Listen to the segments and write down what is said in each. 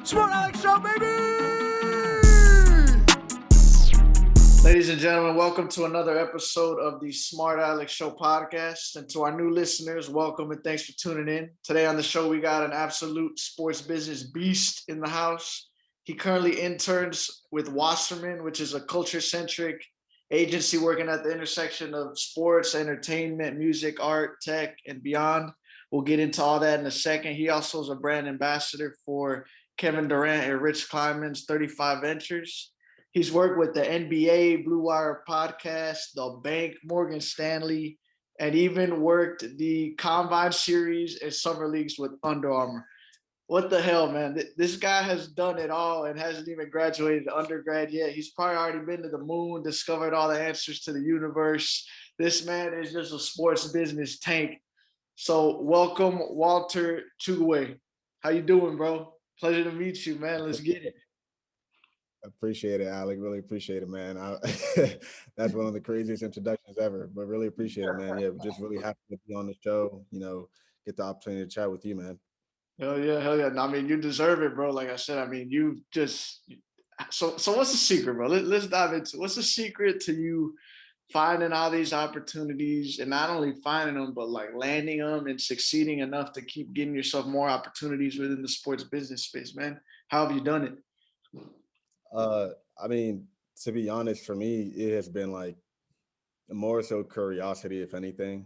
Sport Alec Show, baby! Ladies and gentlemen, welcome to another episode of the Smart Alec Show podcast. And to our new listeners, welcome and thanks for tuning in. Today on the show, we got an absolute sports business beast in the house. He currently interns with Wasserman, which is a culture-centric agency working at the intersection of sports, entertainment, music, art, tech, and beyond. We'll get into all that in a second. He also is a brand ambassador for Kevin Durant and Rich Kleiman's 35 Ventures. He's worked with the NBA, Bluewire podcast, the bank, Morgan Stanley, and even worked the Combine Series and Summer Leagues with Under Armour. What the hell, man? This guy has done it all and hasn't even graduated undergrad yet. He's probably already been to the moon, discovered all the answers to the universe. This man is just a sports business tank. So welcome, Walter Tchougoue. How you doing, bro? Pleasure to meet you, man. Let's get it. Appreciate it, Alec. Really appreciate it, man. That's one of the craziest introductions ever, but really appreciate it, man. Yeah, just really happy to be on the show, get the opportunity to chat with you, man. Hell yeah, hell yeah. I mean, you deserve it, bro. Like I said, I mean, you just so what's the secret, bro? Let's dive into what's the secret to you finding all these opportunities and not only finding them, but like landing them and succeeding enough to keep getting yourself more opportunities within the sports business space, man. How have you done it? I mean, to be honest, for me, it has been like more so curiosity, if anything.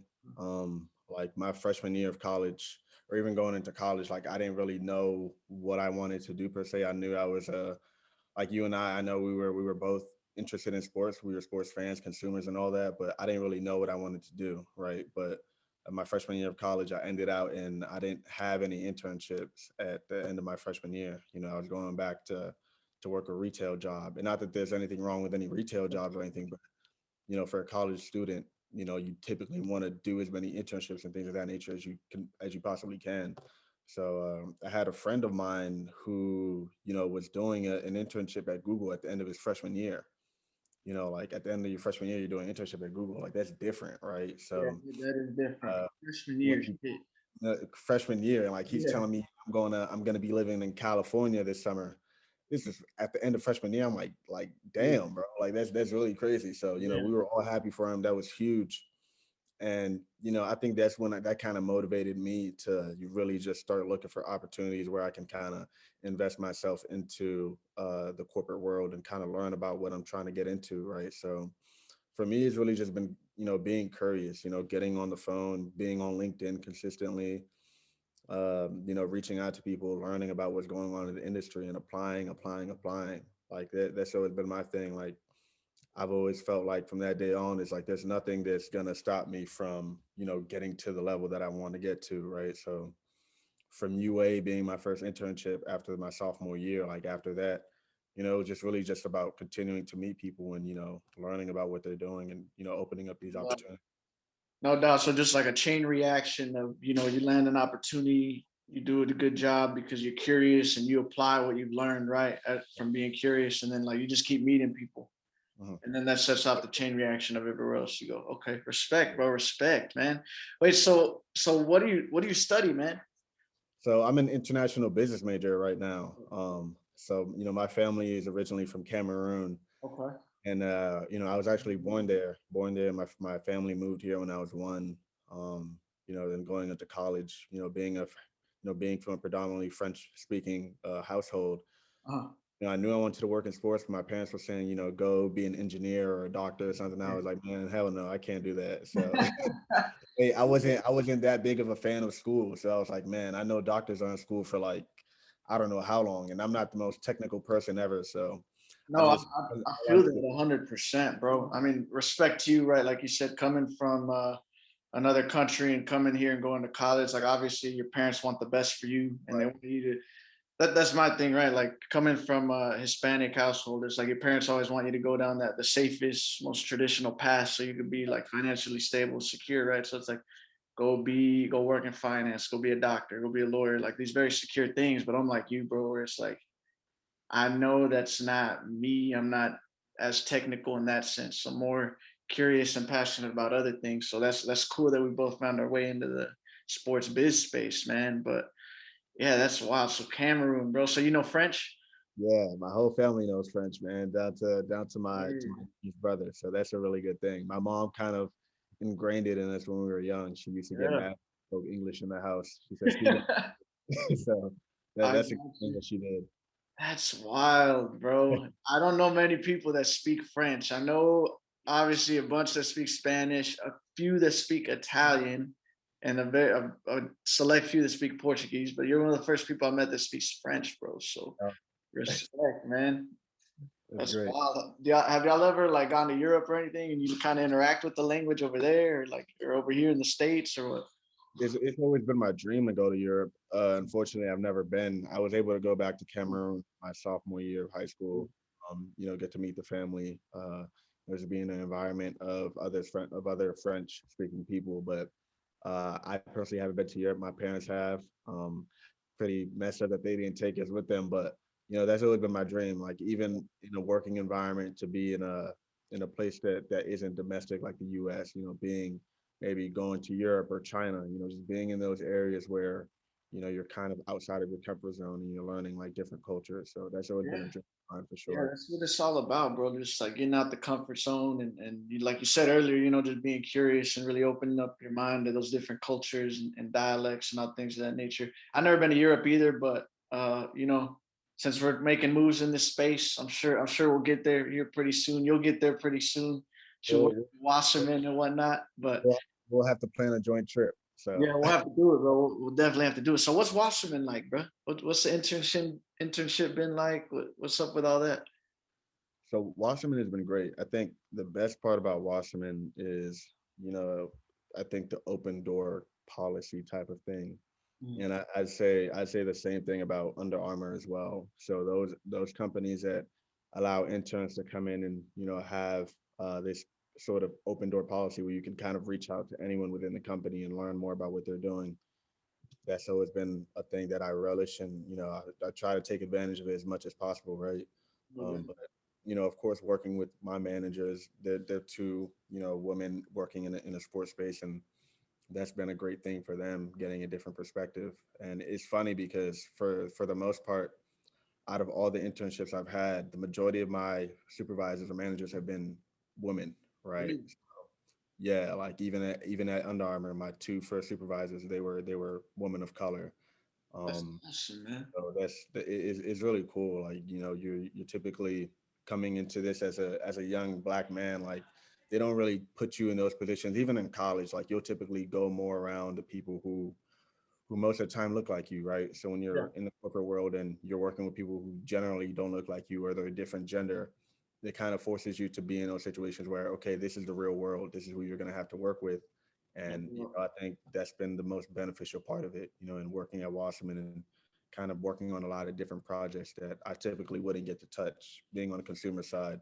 Like my freshman year of college, or even going into college, like I didn't really know what I wanted to do per se. I knew I was like you and I know we were both interested in sports. We were sports fans, consumers, and all that, but I didn't really know what I wanted to do, right? But my freshman year of college, I ended out and I didn't have any internships at the end of my freshman year. I was going back to work a retail job, and not that there's anything wrong with any retail jobs or anything, but for a college student, you typically want to do as many internships and things of that nature as you possibly can. So I had a friend of mine who, was doing an internship at Google at the end of his freshman year. Like at the end of your freshman year, you're doing an internship at Google. Like that's different, right? Yeah, So that is different. Freshman when year. freshman year, and like he's Yeah. telling me I'm gonna be living in California this summer. This is at the end of freshman year. I'm like, damn, bro. Like that's really crazy. So Yeah. we were all happy for him. That was huge. And I think that's when that kind of motivated me to really just start looking for opportunities where I can kind of invest myself into the corporate world and kind of learn about what I'm trying to get into, right? So for me, it's really just been being curious, getting on the phone, being on LinkedIn consistently, reaching out to people, learning about what's going on in the industry, and applying. Like that's always been my thing. Like I've always felt like from that day on, it's like there's nothing that's gonna stop me from, getting to the level that I want to get to, right? So from UA being my first internship after my sophomore year, like after that, it was just really just about continuing to meet people and, learning about what they're doing and, opening up these opportunities. No doubt. So just like a chain reaction of, you land an opportunity, you do a good job because you're curious and you apply what you've learned, right? From being curious. And then like you just keep meeting people. And then that sets off the chain reaction of everywhere else. You go, okay, respect, bro, respect, man. Wait, so what do you study, man? So I'm an international business major right now. So my family is originally from Cameroon, Okay. and I was actually born there. My family moved here when I was one. Then going into college, being from a predominantly French speaking household, Uh-huh. I knew I wanted to work in sports, but my parents were saying, go be an engineer or a doctor or something. I was like, man, hell no, I can't do that. So hey, I wasn't that big of a fan of school. So I was like, man, I know doctors are in school for like, I don't know how long, and I'm not the most technical person ever. So No, I I feel wanted that 100%, bro. I mean, respect to you, right? Like you said, coming from another country and coming here and going to college, like obviously your parents want the best for you and they right. want you to that's my thing, right? Like coming from a Hispanic household, it's like your parents always want you to go down the safest, most traditional path so you could be like financially stable, secure, right? So it's like go work in finance, go be a doctor, go be a lawyer, like these very secure things. But I'm like you, bro, where it's like I know that's not me. I'm not as technical in that sense. I'm more curious and passionate about other things. So that's cool that we both found our way into the sports biz space, man. But Yeah, that's wild. So Cameroon, bro. So you know French? Yeah, my whole family knows French, man, down to my Yeah. youngest brother. So that's a really good thing. My mom kind of ingrained it in us when we were young. She used to get Yeah. mad, spoke English in the house. She said, "Speak it." So I that's a got good thing you. that she did. That's wild, bro. I don't know many people that speak French. I know obviously a bunch that speak Spanish, a few that speak Italian, and a select few that speak Portuguese. But you're one of the first people I met that speaks French, bro. So Oh, respect, man. that's That's great. wild. Have y'all ever like gone to Europe or anything, and you kind of interact with the language over there, or like or over here in the States, or what? It's always been my dream to go to Europe. Unfortunately, I've never been. I was able to go back to Cameroon my sophomore year of high school. Get to meet the family. There's being an environment of other French speaking people, but I personally haven't been to Europe. My parents have. Pretty messed up that they didn't take us with them, but that's always been my dream. Like even in a working environment, to be in a place that isn't domestic like the U.S. Being maybe going to Europe or China. Just being in those areas where you're kind of outside of your comfort zone and you're learning like different cultures. So that's always been Yeah. a dream of mine for Yeah, sure. that's what it's all about, bro. Just like getting out the comfort zone and you, like you said earlier, just being curious and really opening up your mind to those different cultures and dialects and all things of that nature. I've never been to Europe either, but since we're making moves in this space, I'm sure we'll get there here pretty soon. You'll get there pretty soon. Should work We'll, with Wasserman and whatnot. But we'll, we'll have to plan a joint trip. yeah, So we'll have to do it, bro. We'll definitely have to do it. So what's Wasserman like, bro? What's the internship been like? What's up with all that? So Wasserman has been great. I think the best part about Wasserman is, you know, I think the open door policy type of thing. Mm. And I'd say the same thing about Under Armour as well. So those companies that allow interns to come in and have this sort of open door policy where you can kind of reach out to anyone within the company and learn more about what they're doing. That's always been a thing that I relish, and I try to take advantage of it as much as possible, right? Okay. But of course, working with my managers, they're two women working in a sports space, and that's been a great thing for them, getting a different perspective. And it's funny because for the most part, out of all the internships I've had, the majority of my supervisors or managers have been women, right? Really? Yeah, like even at Under Armour, my two first supervisors, they were women of color. That's Um, awesome, man. so it's really cool. Like you're typically coming into this as a young black man. Like they don't really put you in those positions, even in college. Like you'll typically go more around the people who most of the time look like you, right? So when Yeah. you're in the corporate world and you're working with people who generally don't look like you or they're a different gender, it kind of forces you to be in those situations where, okay, this is the real world. This is who you're going to have to work with. And I think that's been the most beneficial part of it, in working at Wasserman and kind of working on a lot of different projects that I typically wouldn't get to touch. Being on the consumer side,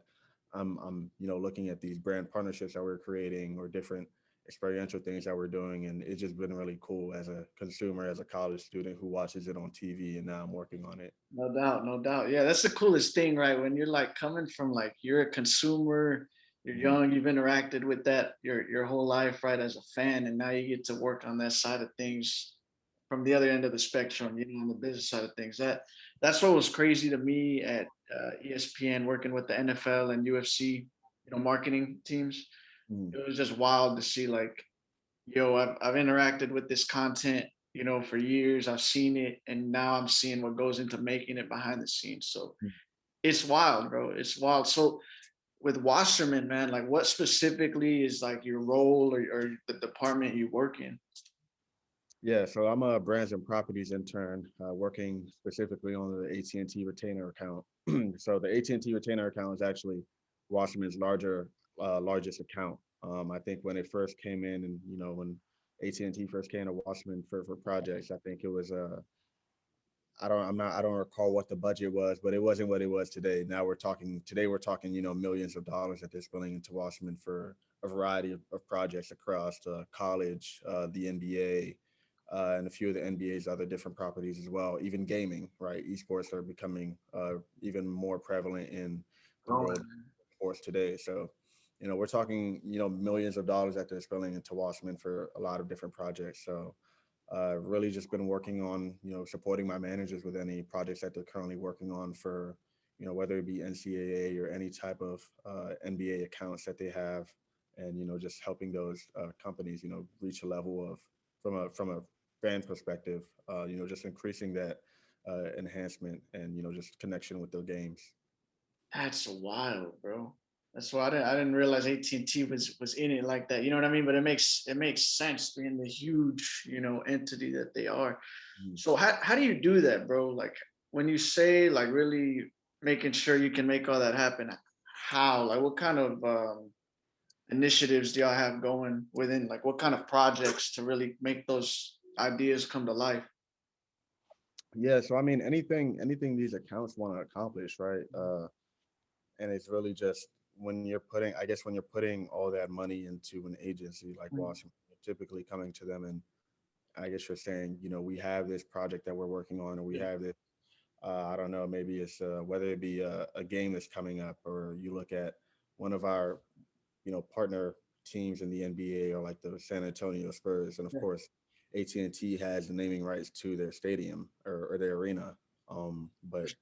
I'm looking at these brand partnerships that we're creating or different experiential things that we're doing, and it's just been really cool as a consumer, as a college student who watches it on TV, and now I'm working on it. No doubt, no doubt. Yeah, that's the coolest thing, right? When you're like coming from like you're a consumer, you're Mhm. young, you've interacted with that your whole life, right, as a fan, and now you get to work on that side of things from the other end of the spectrum, on the business side of things. That's what was crazy to me at ESPN, working with the NFL and UFC, marketing teams. Mhm. It was just wild to see like I've interacted with this content, for years. I've seen it, and now I'm seeing what goes into making it behind the scenes. So it's wild, bro. It's wild. So with Wasserman, man, like what specifically is like your role or the department you work in? Yeah, so I'm a brands and properties intern, working specifically on the AT&T retainer account. So the AT&T retainer account is actually Wasserman's largest account. I think when it first came in, and when AT&T first came to Wasserman for projects, I think it was I don't recall what the budget was, but it wasn't what it was today. Today we're talking, millions of dollars that they're spending into Wasserman for a variety of projects across college, the NBA, and a few of the NBA's other different properties as well. Even gaming, right? Esports are becoming even more prevalent in the world of Growing. sports today. So, we're talking, millions of dollars that they're spending into Wasserman for a lot of different projects. So, Really just been working on, supporting my managers with any projects that they're currently working on for, whether it be NCAA or any type of NBA accounts that they have, and just helping those companies, reach a level of from a fan perspective, just increasing that enhancement and just connection with their games. That's wild, bro. That's why I didn't realize AT&T was in it like that. You know what I mean? But it makes sense being the huge, entity that they are. Mm. So how do you do that, bro? Like when you say like really making sure you can make all that happen, how? Like what kind of initiatives do y'all have going within? Like what kind of projects to really make those ideas come to life? Yeah, so I mean, anything these accounts want to accomplish, right? And it's really just when you're putting, I guess, when you're putting all that money into an agency like Mm. Wasserman, you're typically coming to them and I guess you're saying, we have this project that we're working on, or we have this, I don't know, maybe it's whether it be a game that's coming up, or you look at one of our, partner teams in the NBA, or like the San Antonio Spurs, and of Yeah. course, AT&T has the naming rights to their stadium or their arena. But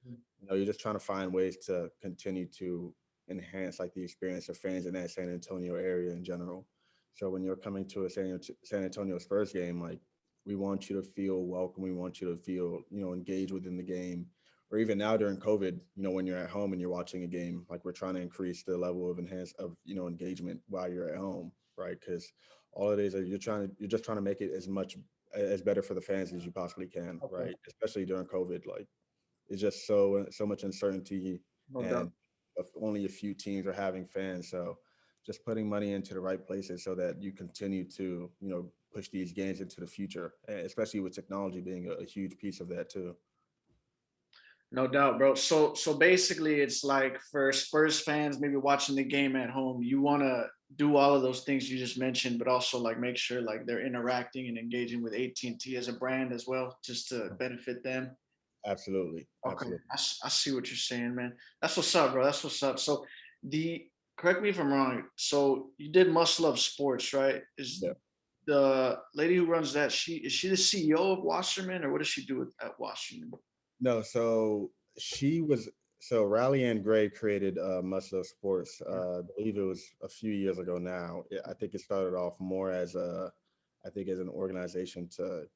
you're just trying to find ways to continue to enhance like the experience of fans in that San Antonio area in general. So when you're coming to a San Antonio Spurs game, like we want you to feel welcome. We want you to feel, engaged within the game. Or even now during COVID, when you're at home and you're watching a game, like we're trying to increase the level of engagement while you're at home, right? Because all it is you're just trying to make it as better for the fans as you possibly can, Okay. right? Especially during COVID, like it's just so much uncertainty, No and doubt. only a few teams are having fans. So just putting money into the right places so that you continue to push these games into the future, especially with technology being a huge piece of that too. No doubt, bro. So basically it's like for Spurs fans maybe watching the game at home, you want to do all of those things you just mentioned, but also like make sure like they're interacting and engaging with AT&T as a brand as well, just to benefit them. Absolutely, Okay, absolutely. I see what you're saying, man. That's what's up, bro. That's what's up. So the correct me if I'm wrong. So you did Must Love Sports, right? Is Yeah. the lady who runs that, she the CEO of Wasserman, or what does she do at Wasserman? No, so she was so Raleigh Anne Grey created Must Love Sports. I believe it was a few years ago now. I think it started off more as I think as an organization to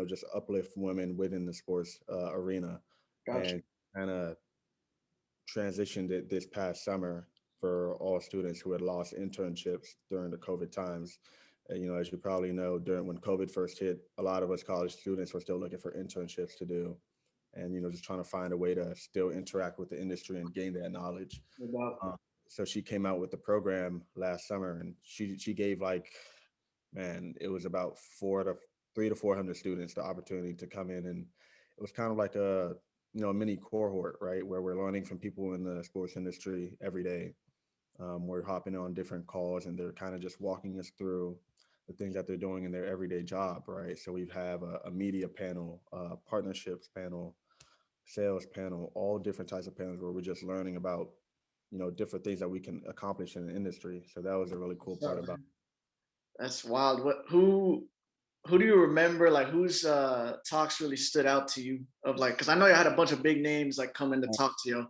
just uplift women within the sports arena, Gotcha. and kind of transitioned it this past summer for all students who had lost internships during the COVID times. As you probably know, during when COVID first hit, a lot of us college students were still looking for internships to do, and just trying to find a way to still interact with the industry and gain that knowledge. No doubt. Um, so she came out with the program last summer, and she gave like, man, it was about 300 to 400 students the opportunity to come in, and it was kind of like a a mini cohort, right, where we're learning from people in the sports industry every day. We're hopping on different calls, and they're kind of just walking us through the things that they're doing in their everyday job, right? So we have a media panel, partnerships panel, sales panel, all different types of panels where we're just learning about different things that we can accomplish in the industry. So that was a really cool What's part up, about. man? That's wild. What who do you remember? Like whose talks really stood out to you? Of like, because I know you had a bunch of big names like coming to talk to you.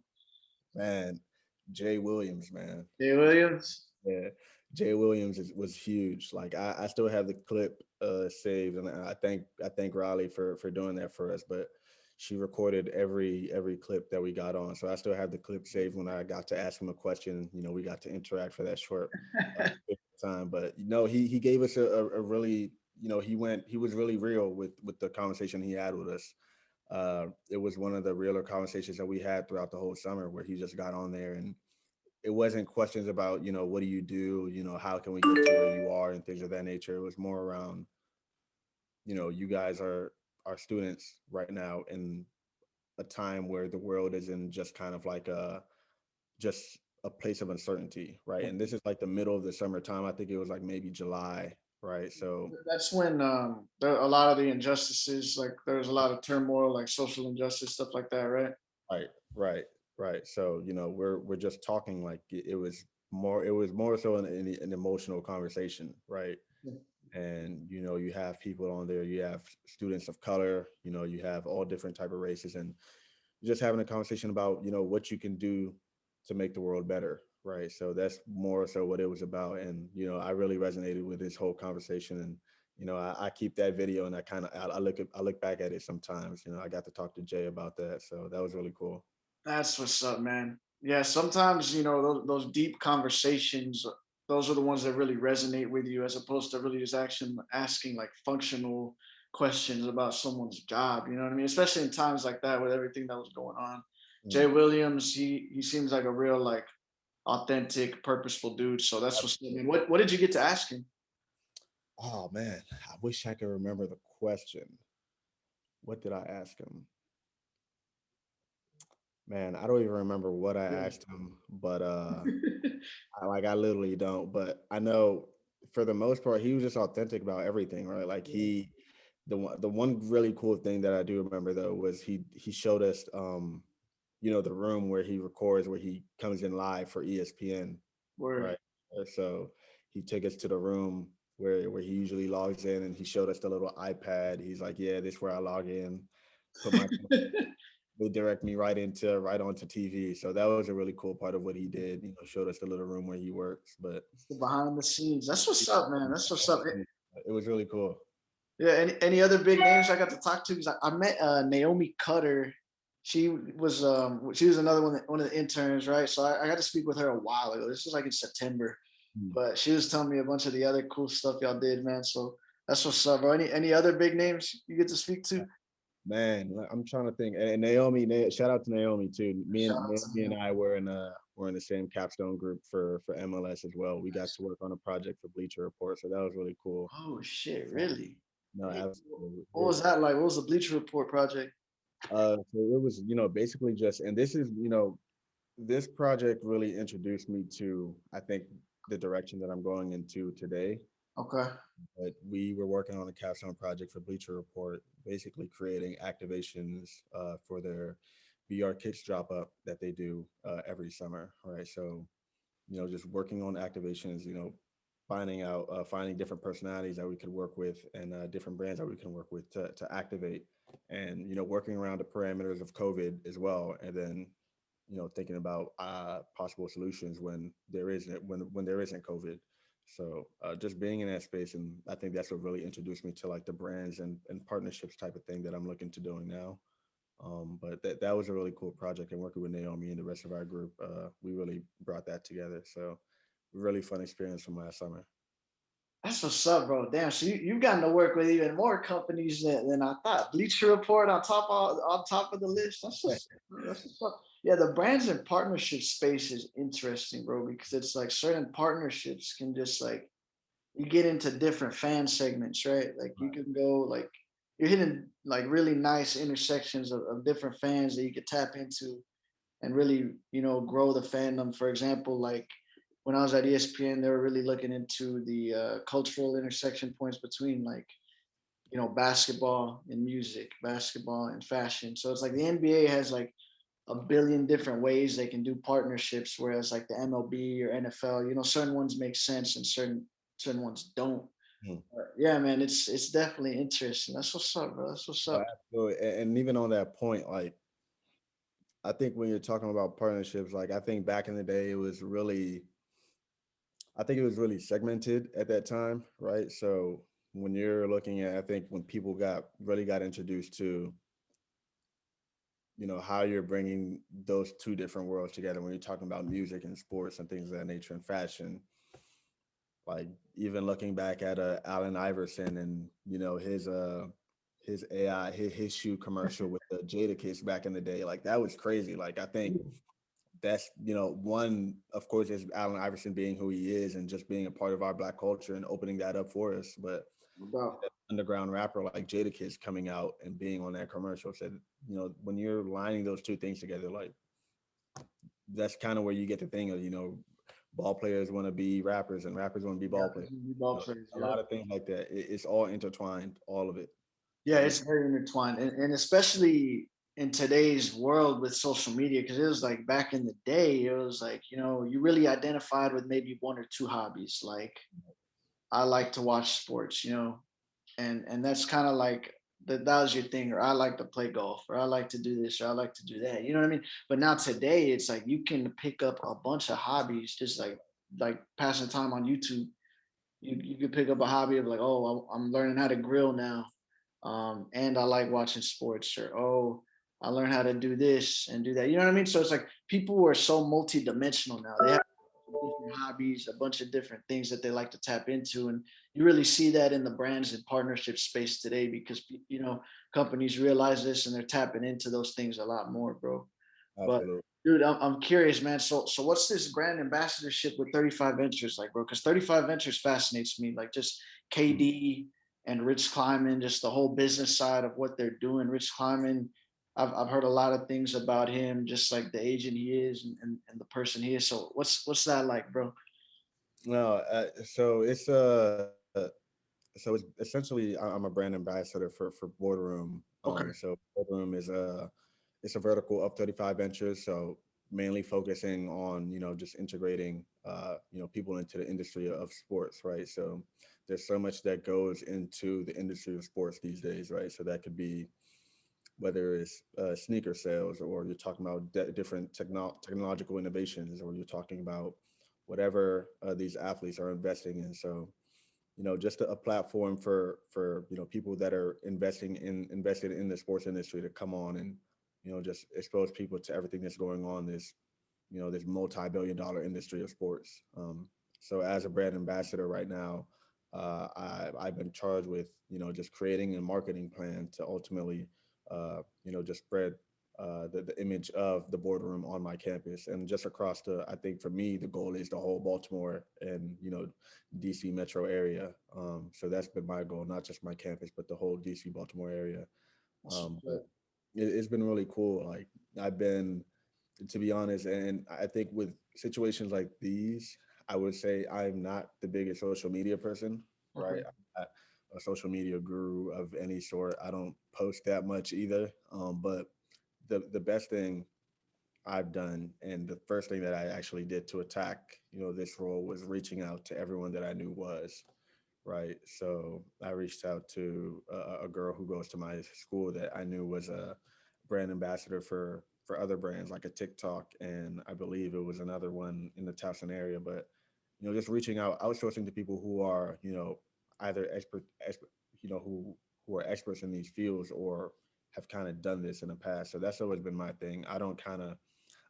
Man, Jay Williams, man. Jay Williams. Yeah, Jay Williams was huge. Like I still have the clip saved, and I thank Riley for doing that for us. But she recorded every clip that we got on, so I still have the clip saved. When I got to ask him a question, we got to interact for that short time. But he gave us a really he was really real with the conversation he had with us. It was one of the realer conversations that we had throughout the whole summer, where he just got on there, and it wasn't questions about what do you do, how can we get to where you are and things of that nature. It was more around you guys are students right now in a time where the world is in just kind of like just a place of uncertainty, right? And this is like the middle of the summertime. I think it was like maybe July, right? So That's when a lot of the injustices, like there was a lot of turmoil, like social injustice, stuff like that, right? right, right, right. So we're just talking like it was more so an emotional conversation, right? And you have people on there, you have students of color, you have all different type of races, and just having a conversation about what you can do to make the world better, right? So that's more so what it was about. And I really resonated with this whole conversation. And I keep that video, and I look back at it sometimes. I got to talk to Jay about that, so that was really cool. That's what's up, man. Yeah, sometimes those deep conversations, those are the ones that really resonate with you, as opposed to really just asking like functional questions about someone's job. You know what I mean? Especially in times like that with everything that was going on. Jay Mm, Williams, he seems like a real like authentic, purposeful dude. So that's what's up, man. What did you get to ask him? oh man, I wish I could remember the question. What did I ask him? Man, I don't even remember what I asked him, but I literally don't. But I know for the most part, he was just authentic about everything, right? Like the one really cool thing that I do remember though was he showed us the room where he records, where he comes in live for ESPN, Word. right? So he took us to the room where he usually logs in, and he showed us the little iPad. He's like, yeah, this is where I log in, put my they direct me right onto TV. So that was a really cool part of what he did. Showed us the little room where he works. But The behind the scenes. That's what's up, man. That's what's up. it was really cool. Yeah. Any other big names I got to talk to? Because I met Naomi Cutter. She was another one of the interns, right? So I got to speak with her a while ago. This was like in September, Hmm. but she was telling me a bunch of the other cool stuff y'all did, man. So that's what's up, bro. Any other big names you get to speak to? Man, I'm trying to think. And Naomi, shout out to Naomi too. Me Shout and out to Naomi and them. I were in the same capstone group for MLS as well. We got to work on a project for Bleacher Report, so that was really cool. Oh shit, Um, really? no, absolutely. What was that like? What was the Bleacher Report project? So it was, basically just, and this is, this project really introduced me to, I think, the direction that I'm going into today. Okay. But we were working on a capstone project for Bleacher Report, basically creating activations for their VR Kicks drop up that they do every summer, right? So, just working on activations, finding different personalities that we could work with, and different brands that we can work with to activate, and working around the parameters of COVID as well, and then thinking about possible solutions when there isn't COVID. So just being in that space, and I think that's what really introduced me to like the brands and partnerships type of thing that I'm looking to doing now. But that was a really cool project, and working with Naomi and the rest of our group, we really brought that together. So really fun experience from last summer. That's what's up, bro. Damn, so you've gotten to work with even more companies than I thought. Bleacher Report on top of the list. That's what's up. Yeah, the brands and partnership space is interesting, bro, because it's like certain partnerships can just like you get into different fan segments, right? Like you can go like you're hitting like really nice intersections of different fans that you could tap into and really, grow the fandom. For example, like when I was at ESPN, they were really looking into the cultural intersection points between like, basketball and music, basketball and fashion. So it's like the NBA has like a billion different ways they can do partnerships, whereas like the MLB or NFL, certain ones make sense and certain ones don't. Mhm. But yeah, man, it's definitely interesting. That's what's up, bro. That's what's up. Absolutely. And even on that point, like I think when you're talking about partnerships, like I think back in the day, I think it was really segmented at that time, right? So when you're looking at, I think when people got introduced to, how you're bringing those two different worlds together when you're talking about music and sports and things of that nature and fashion, like even looking back at Allen Iverson and his AI his shoe commercial with the Jada Kiss back in the day, like that was crazy. Like I think that's one, of course, is Allen Iverson being who he is and just being a part of our Black culture and opening that up for us. But Bro. underground rapper like Jadakiss coming out and being on that commercial said, when you're lining those two things together, like that's kind of where you get the thing of, ball players want to be rappers and rappers want to be ball players. Ball players, A yeah. lot of things like that. It's all intertwined, all of it. Yeah, it's very intertwined, and especially in today's world with social media, because it was like back in the day, it was like you really identified with maybe one or two hobbies. Like I like to watch sports, and that's kind of like that was your thing, or I like to play golf, or I like to do this, or I like to do that. You know what I mean? But now today, it's like you can pick up a bunch of hobbies, just like passing time on YouTube. You could pick up a hobby of like, oh, I'm learning how to grill now, and I like watching sports, or oh, I learned how to do this and do that. You know what I mean? So it's like people are so multidimensional now. They have different hobbies, a bunch of different things that they like to tap into, and you really see that in the brands and partnership space today because companies realize this and they're tapping into those things a lot more, bro. But Absolutely. dude, I'm curious, man. So what's this brand ambassadorship with 35 Ventures like, bro? Because 35 Ventures fascinates me. Like just Mm. KD and Rich Kleiman, just the whole business side of what they're doing. Rich Kleiman, I've heard a lot of things about him, just like the agent he is and the person he is. So what's that like, bro? No, so it's essentially I'm a brand ambassador for Boardroom. Okay. So Boardroom is it's a vertical of 35 Ventures. So mainly focusing on just integrating people into the industry of sports, right? So there's so much that goes into the industry of sports these days, right? So that could be whether it's sneaker sales, or you're talking about different technological innovations, or you're talking about whatever these athletes are investing in. So just a platform for people that are invested in the sports industry to come on and just expose people to everything that's going on this multi-billion-dollar industry of sports. So as a brand ambassador right now, I've been charged with just creating a marketing plan to ultimately just spread the image of the Boardroom on my campus and just across I think for me the goal is the whole Baltimore and DC metro area. So that's been my goal, not just my campus but the whole DC Baltimore area. But it's been really cool. Like I've been, to be honest, and I think with situations like these, I would say I'm not the biggest social media person, right? Okay. I'm not a social media guru of any sort. I don't post that much either. But the best thing I've done, and the first thing that I actually did to attack, this role was reaching out to everyone that I knew was right. So I reached out to a girl who goes to my school that I knew was a brand ambassador for other brands like a TikTok, and I believe it was another one in the Towson area. But just reaching out, outsourcing to people who are either expert who are experts in these fields or have kind of done this in the past. So that's always been my thing. I don't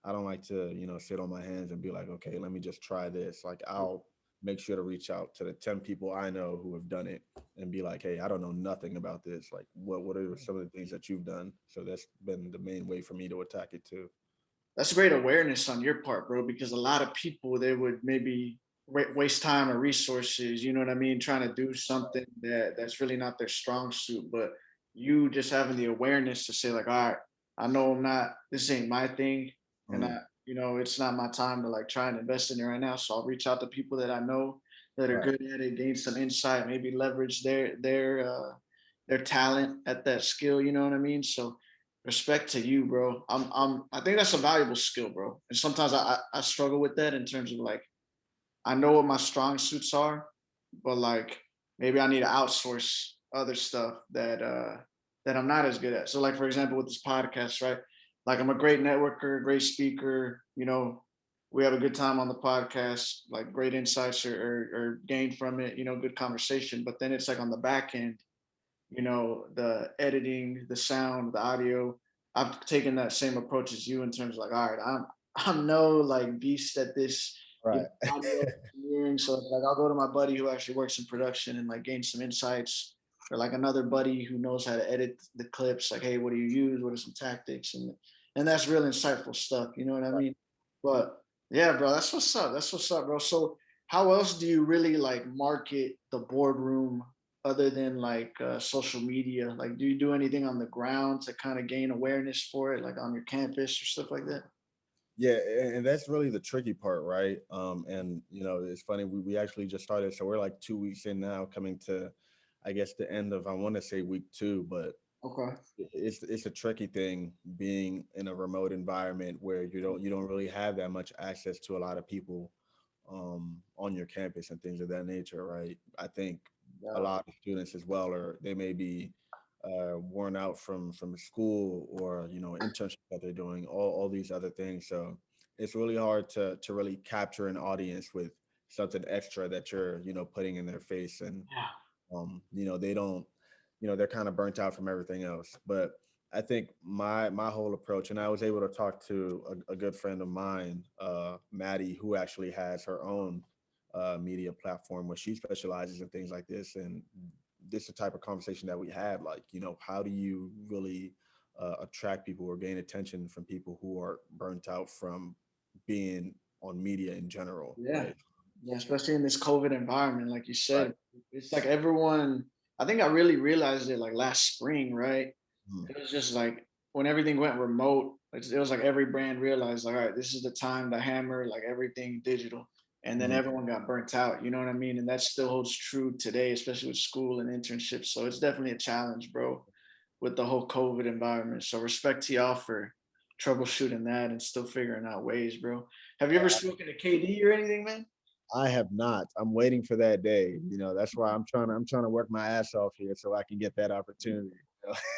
like to, sit on my hands and be like, okay, let me just try this. Like I'll make sure to reach out to the 10 people I know who have done it and be like, hey, I don't know nothing about this. Like what are some of the things that you've done? So that's been the main way for me to attack it too. That's great awareness on your part, bro, because a lot of people they would maybe waste time or resources, you know what I mean, trying to do something that's really not their strong suit. But you just having the awareness to say like, all right, I know I'm not, this ain't my thing, and Mm, it's not my time to like try and invest in it right now. So I'll reach out to people that I know that are right. good at it, gain some insight, maybe leverage their talent at that skill. You know what I mean? So respect to you, bro. I think that's a valuable skill, bro. And sometimes I struggle with that in terms of like I know what my strong suits are, but like maybe I need to outsource other stuff that I'm not as good at. So like for example with this podcast, right? Like I'm a great networker, great speaker, we have a good time on the podcast, like great insights or gain from it, good conversation. But then it's like on the back end, the editing, the sound, the audio. I've taken that same approach as you in terms of like, all right, I'm no like beast at this, Right. audio engineering. So it's like I'll go to my buddy who actually works in production and like gain some insights, or like another buddy who knows how to edit the clips. Like, hey, what do you use? What are some tactics? And that's real insightful stuff. You know what I mean? But yeah, bro, that's what's up. That's what's up, bro. So how else do you really like market the Boardroom other than like social media? Like, do you do anything on the ground to kind of gain awareness for it, like on your campus or stuff like that? Yeah, and that's really the tricky part, right? And it's funny, we actually just started, so we're like 2 weeks in now, coming to, I guess, the end of I want to say week two, but Okay. it's a tricky thing being in a remote environment where you don't really have that much access to a lot of people. on your campus and things of that nature, right? I think a Yeah. lot of students as well, or they may be worn out from school or internship that they're doing, all these other things. So it's really hard to really capture an audience with something extra that you're putting in their face, and they don't, they're kind of burnt out from everything else. But I think my whole approach, and I was able to talk to a good friend of mine, Maddie, who actually has her own media platform where she specializes in things like this. And this is the type of conversation that we had. Like, how do you really attract people or gain attention from people who are burnt out from being on media in general, Yeah. right? Yeah, especially in this COVID environment, like you Right. said, it's like everyone. I think I really realized it like last spring, right? Mhm. It was just like when everything went remote, it was like every brand realized, like, all right, this is the time to hammer like everything digital. And then Mhm. everyone got burnt out, you know what I mean? And that still holds true today, especially with school and internships. So it's definitely a challenge, bro, with the whole COVID environment. So respect to y'all for troubleshooting that and still figuring out ways, bro. Have you ever spoken to KD or anything, man? I have not. I'm waiting for that day. That's why I'm trying to work my ass off here so I can get that opportunity.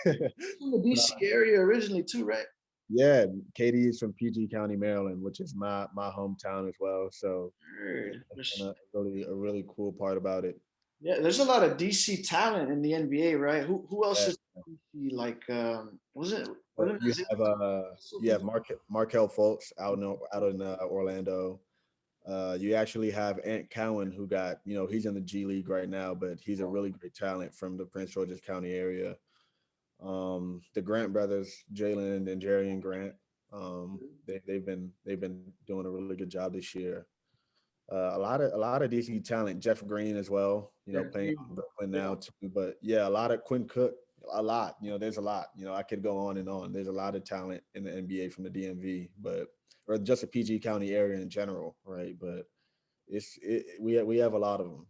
From the No, DC area originally too, right? yeah, Katie is from PG County, Maryland, which is my hometown as well. So Heard. that's been a really cool part about it. Yeah, there's a lot of DC talent in the NBA, right? Who else Yeah. is DC? Like, was it But wasn't you Isaiah have Markel Fultz out in Orlando. You actually have Ant Cowan, who got, he's in the G League right now, but he's a really great talent from the Prince George's County area. The Grant brothers, Jalen and Jerry and Grant, they've been doing a really good job this year. A lot of DC talent, Jeff Green as well, playing Jeff? on Brooklyn now too. But yeah, a lot of Quinn Cook, a lot. There's a lot. I could go on and on. There's a lot of talent in the NBA from the DMV, but or just the PG County area in general, right? But we have a lot of them.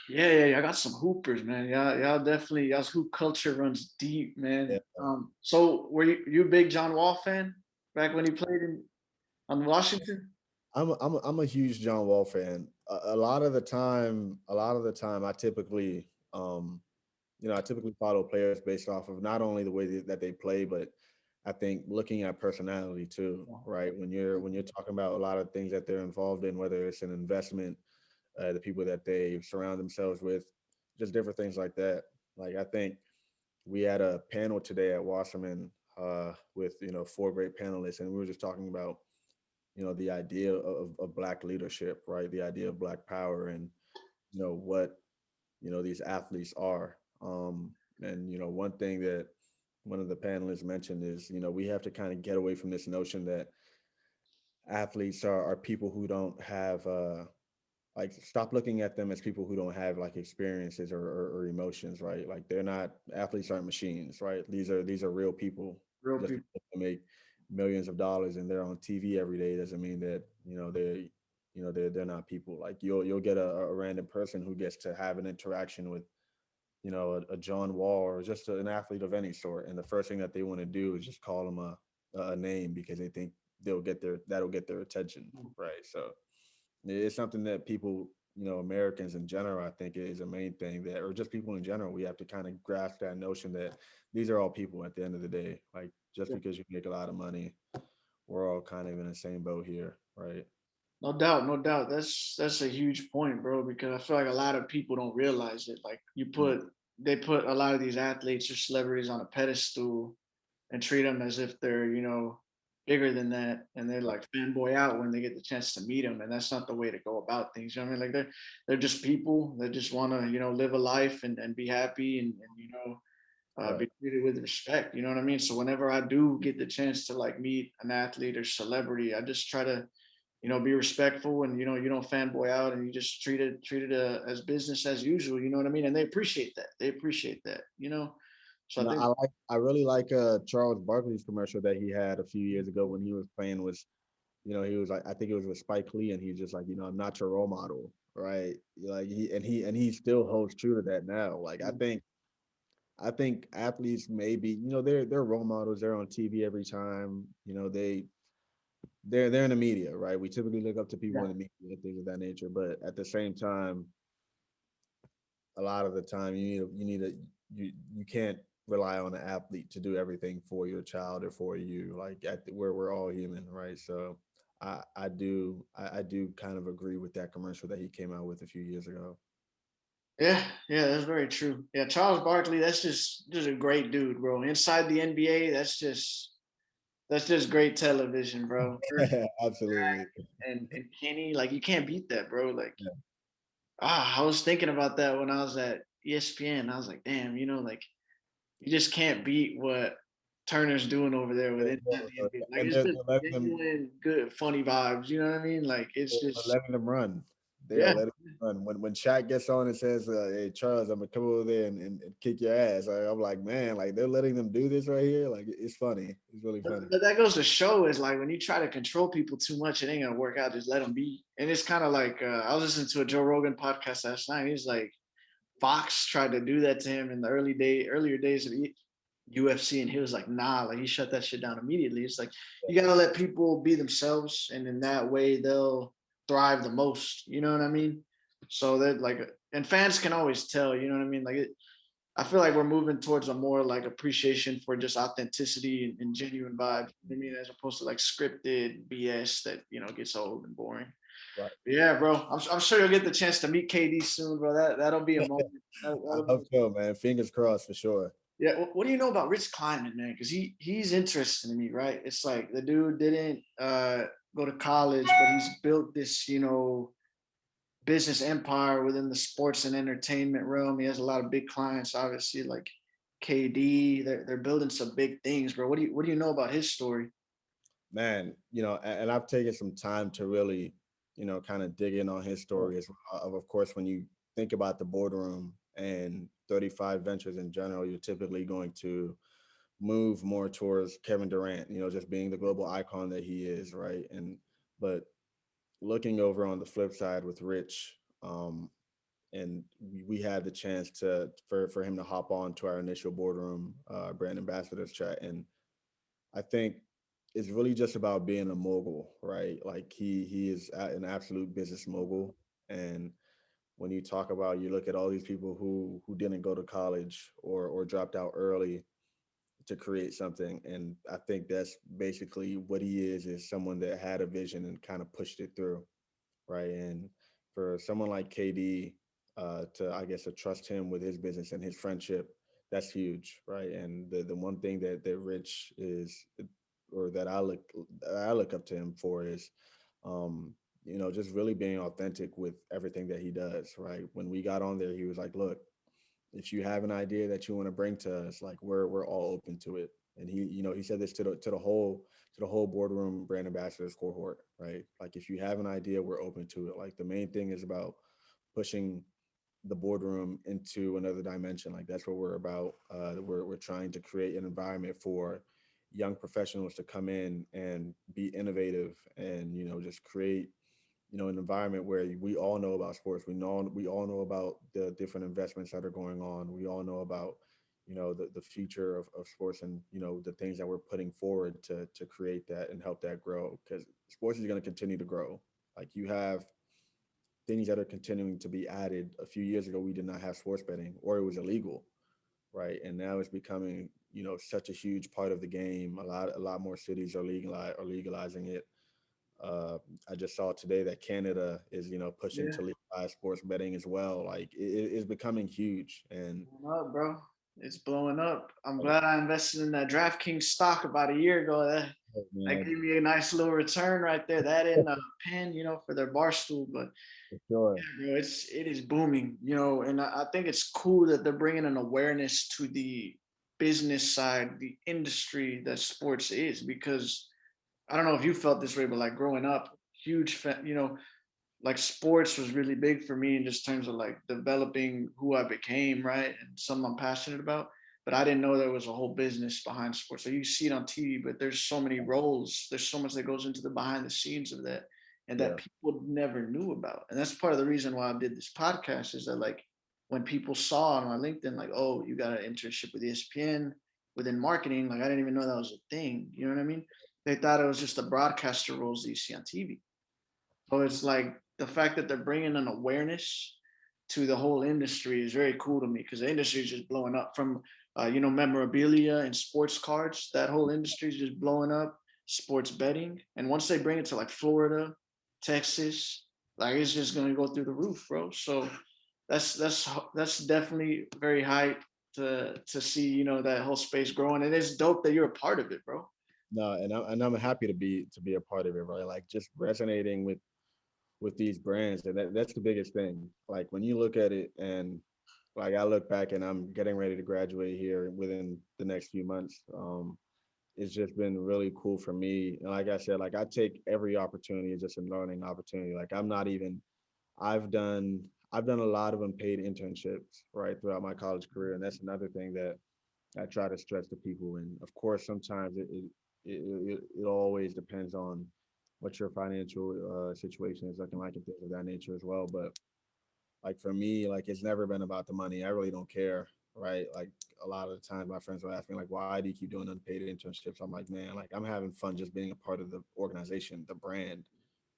Yeah. I got some hoopers, man. Y'all definitely y'all's hoop culture runs deep, Yeah, man. So were you a big John Wall fan back when he played in on Washington? I'm a huge John Wall fan. A lot of the time, I typically follow players based off of not only the way that they play, but I think looking at personality too, right? When you're talking about a lot of things that they're involved in, whether it's an investment, the people that they surround themselves with, just different things like that. Like I think we had a panel today at Wasserman with four great panelists, and we were just talking about the idea of black leadership, right? The idea of black power, and what these athletes are. And one thing that one of the panelists mentioned is we have to kind of get away from this notion that athletes are people who don't have like, stop looking at them as people who don't have like experiences or emotions, right? Like, they're not, athletes aren't machines, right? These are real people. Real Just people. because they make millions of dollars and they're on TV every day doesn't mean that they're not people. Like, you'll get a random person who gets to have an interaction with a John Wall or just an athlete of any sort, and the first thing that they want to do is just call him a name because they think that'll get their attention, right? So it's something that people, Americans in general, I think is a main thing that, or just people in general, we have to kind of grasp that notion that these are all people at the end of the day. Like, just because you make a lot of money, we're all kind of in the same boat here, right? No doubt, no doubt. That's a huge point, bro, because I feel like a lot of people don't realize it. Like Mm. they put a lot of these athletes or celebrities on a pedestal and treat them as if they're, bigger than that. And they're like fanboy out when they get the chance to meet them. And that's not the way to go about things. You know what I mean? Like they're just people that just want to, live a life and be happy and Right. be treated with respect. You know what I mean? So whenever I do get the chance to like meet an athlete or celebrity, I just try to be respectful and you don't fanboy out and you just treat it as business as usual. You know what I mean? And they appreciate that. They appreciate that. So I think I really like Charles Barkley's commercial that he had a few years ago when he was playing, was he was like, I think it was with Spike Lee, and he's just like, I'm not your role model, right? Like, he still holds true to that now. Like, I think athletes maybe, they're role models. They're on TV every time. they're in the media, right? We typically look up to people Yeah. in the media and things of that nature, but at the same time, a lot of the time you can't rely on an athlete to do everything for your child or for you. Like where we're all human, right? So I do kind of agree with that commercial that he came out with a few years ago. Yeah, yeah, that's very true. Yeah, Charles Barkley, that's just a great dude, bro. Inside the NBA, that's just great television, bro. Absolutely. And Kenny, like you can't beat that, bro. Like Yeah. I was thinking about that when I was at ESPN. I was like, damn, like you just can't beat what Turner's doing over there with Inside the NBA. Like And it's just they're letting them genuine, good, funny vibes. You know what I mean? Like it's they're just letting them run. They are yeah. letting them run. When Shaq gets on and says, "Hey Charles, I'm gonna come over there and kick your ass," I'm like, man, like they're letting them do this right here. Like it's funny. It's really funny. But that goes to show is like when you try to control people too much, it ain't gonna work out. Just let them be. And it's kind of like I was listening to a Joe Rogan podcast last night. He's like Fox tried to do that to him in the earlier days of UFC, and he was like, nah, like he shut that shit down immediately. It's like you gotta let people be themselves, and in that way they'll thrive the most. You know what I mean? So that like, and fans can always tell. You know what I mean? Like I feel like we're moving towards a more like appreciation for just authenticity and genuine vibes. I mean, as opposed to like scripted BS that gets old and boring. Right. Yeah, bro. I'm sure you'll get the chance to meet KD soon, bro. That'll be a moment. I That'll be, hope so, man. Fingers crossed for sure. yeah. What do you know about Rich Kleiman, man? Because he's interesting to me, right? It's like the dude didn't go to college, but he's built this business empire within the sports and entertainment realm. He has a lot of big clients, obviously, like KD. They're building some big things, bro. What do you know about his story? Man, and I've taken some time to really, kind of dig in on his story as well. Of course, when you think about the boardroom and 35 ventures in general, you're typically going to move more towards Kevin Durant, just being the global icon that he is, right? But looking over on the flip side with Rich, and we had the chance for him to hop on to our initial boardroom brand ambassadors chat, and I think it's really just about being a mogul, right? Like he is an absolute business mogul, and when you talk about, you look at all these people who didn't go to college or dropped out early to create something, and I think that's basically what he is someone that had a vision and kind of pushed it through, right? And for someone like KD, to I guess to trust him with his business and his friendship, that's huge, right? And the one thing that Rich is, or that I look up to him for is, just really being authentic with everything that he does, right? When we got on there, he was like, "Look, if you have an idea that you want to bring to us, like we're all open to it." And he said this to the whole boardroom brand ambassadors cohort, right? Like if you have an idea, we're open to it. Like the main thing is about pushing the boardroom into another dimension. Like that's what we're about. We're trying to create an environment for young professionals to come in and be innovative and just create an environment where we all know about sports. We all know about the different investments that are going on. We all know about the future of sports and the things that we're putting forward to create that and help that grow, because sports is going to continue to grow. Like you have things that are continuing to be added. A few years ago we did not have sports betting, or it was illegal, right? And now it's becoming such a huge part of the game. A lot more cities are legalizing it. uh, I just saw today that Canada is, pushing Yeah, to legalize sports betting as well. Like it is becoming huge, and blowing up, bro. It's blowing up. I'm uh, glad I invested in that DraftKings stock about a year ago. That man, gave me a nice little return right there. That in pen, for their bar stool, but for sure. yeah, bro, it is booming, and I think it's cool that they're bringing an awareness to the business side, the industry that sports is, because I don't know if you felt this way, but like growing up, huge fan, like sports was really big for me in just terms of like developing who I became, right? And something I'm passionate about. But I didn't know there was a whole business behind sports. So you see it on TV, but there's so many roles. There's so much that goes into the behind the scenes of that, and that Yeah, people never knew about. And that's part of the reason why I did this podcast, is that like when people saw on my LinkedIn, like, oh, you got an internship with ESPN within marketing, like I didn't even know that was a thing. You know what I mean? they thought it was just the broadcaster roles that you see on TV. So it's like the fact that they're bringing an awareness to the whole industry is very cool to me because the industry is just blowing up from, memorabilia and sports cards. That whole industry is just blowing up. Sports betting, and once they bring it to like Florida, Texas, like it's just gonna go through the roof, bro. So that's definitely very hype to see that whole space growing. And it's dope that you're a part of it, bro. No, and I'm happy to be a part of it, right? Like just resonating with these brands, and that's the biggest thing. Like when you look at it, and like I look back, and I'm getting ready to graduate here within the next few months. It's just been really cool for me. And like I said, like I take every opportunity as just a learning opportunity. Like I'm not even I've done I've done a lot of unpaid internships right throughout my college career, and that's another thing that I try to stress to people. And of course, sometimes it always depends on what your financial situation is looking like and things of that nature as well. But like for me, like it's never been about the money. I really don't care, right? Like a lot of the times my friends will ask me like, why do you keep doing unpaid internships? I'm like, man, like I'm having fun just being a part of the organization, the brand,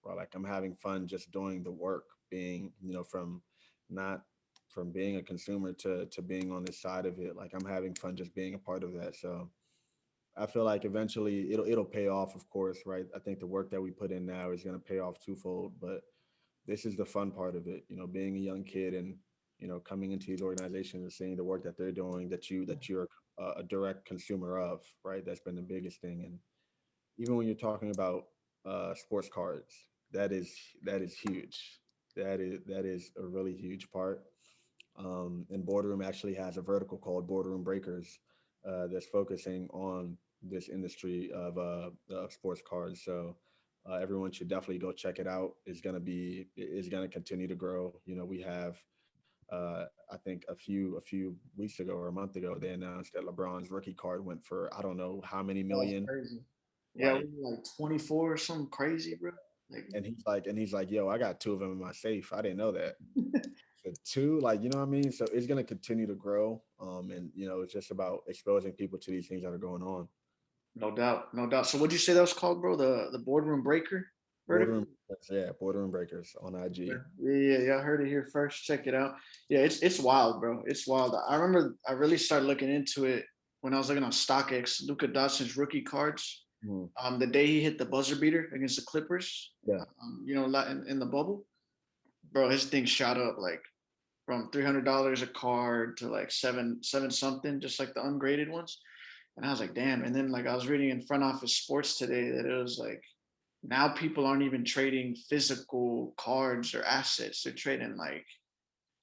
right? Like I'm having fun just doing the work, being, from not from being a consumer to being on this side of it. Like I'm having fun just being a part of that. So I feel like eventually it'll pay off, of course, right? I think the work that we put in now is going to pay off twofold, but this is the fun part of it, being a young kid and coming into these organizations and seeing the work that they're doing that you're a direct consumer of, right? That's been the biggest thing. And even when you're talking about sports cards, that is huge. That is a really huge part. And Boardroom actually has a vertical called Boardroom Breakers that's focusing on this industry of sports cards. So everyone should definitely go check it out. Is gonna continue to grow. We have I think a few weeks ago or a month ago they announced that LeBron's rookie card went for I don't know how many That's million. crazy. Yeah, we Like were like 24 or something crazy, bro. Like, and he's like, yo, I got two of them in my safe. I didn't know that. So two, like what I mean. So it's gonna continue to grow. And it's just about exposing people to these things that are going on. no doubt, no doubt. So what'd you say that was called, bro? The boardroom breaker vertical? Boardroom, yeah, boardroom breakers on IG. Yeah. I heard it here first. Check it out. Yeah, it's wild, bro. It's wild. I remember I really started looking into it when I was looking on StockX, Luka Doncic's rookie cards. Mm, The day he hit the buzzer beater against the Clippers, yeah, in the bubble, bro, his thing shot up like from $300 a card to like seven something, just like the ungraded ones. And I was like, damn. And then like I was reading in Front Office Sports today that it was like now people aren't even trading physical cards or assets. They're trading like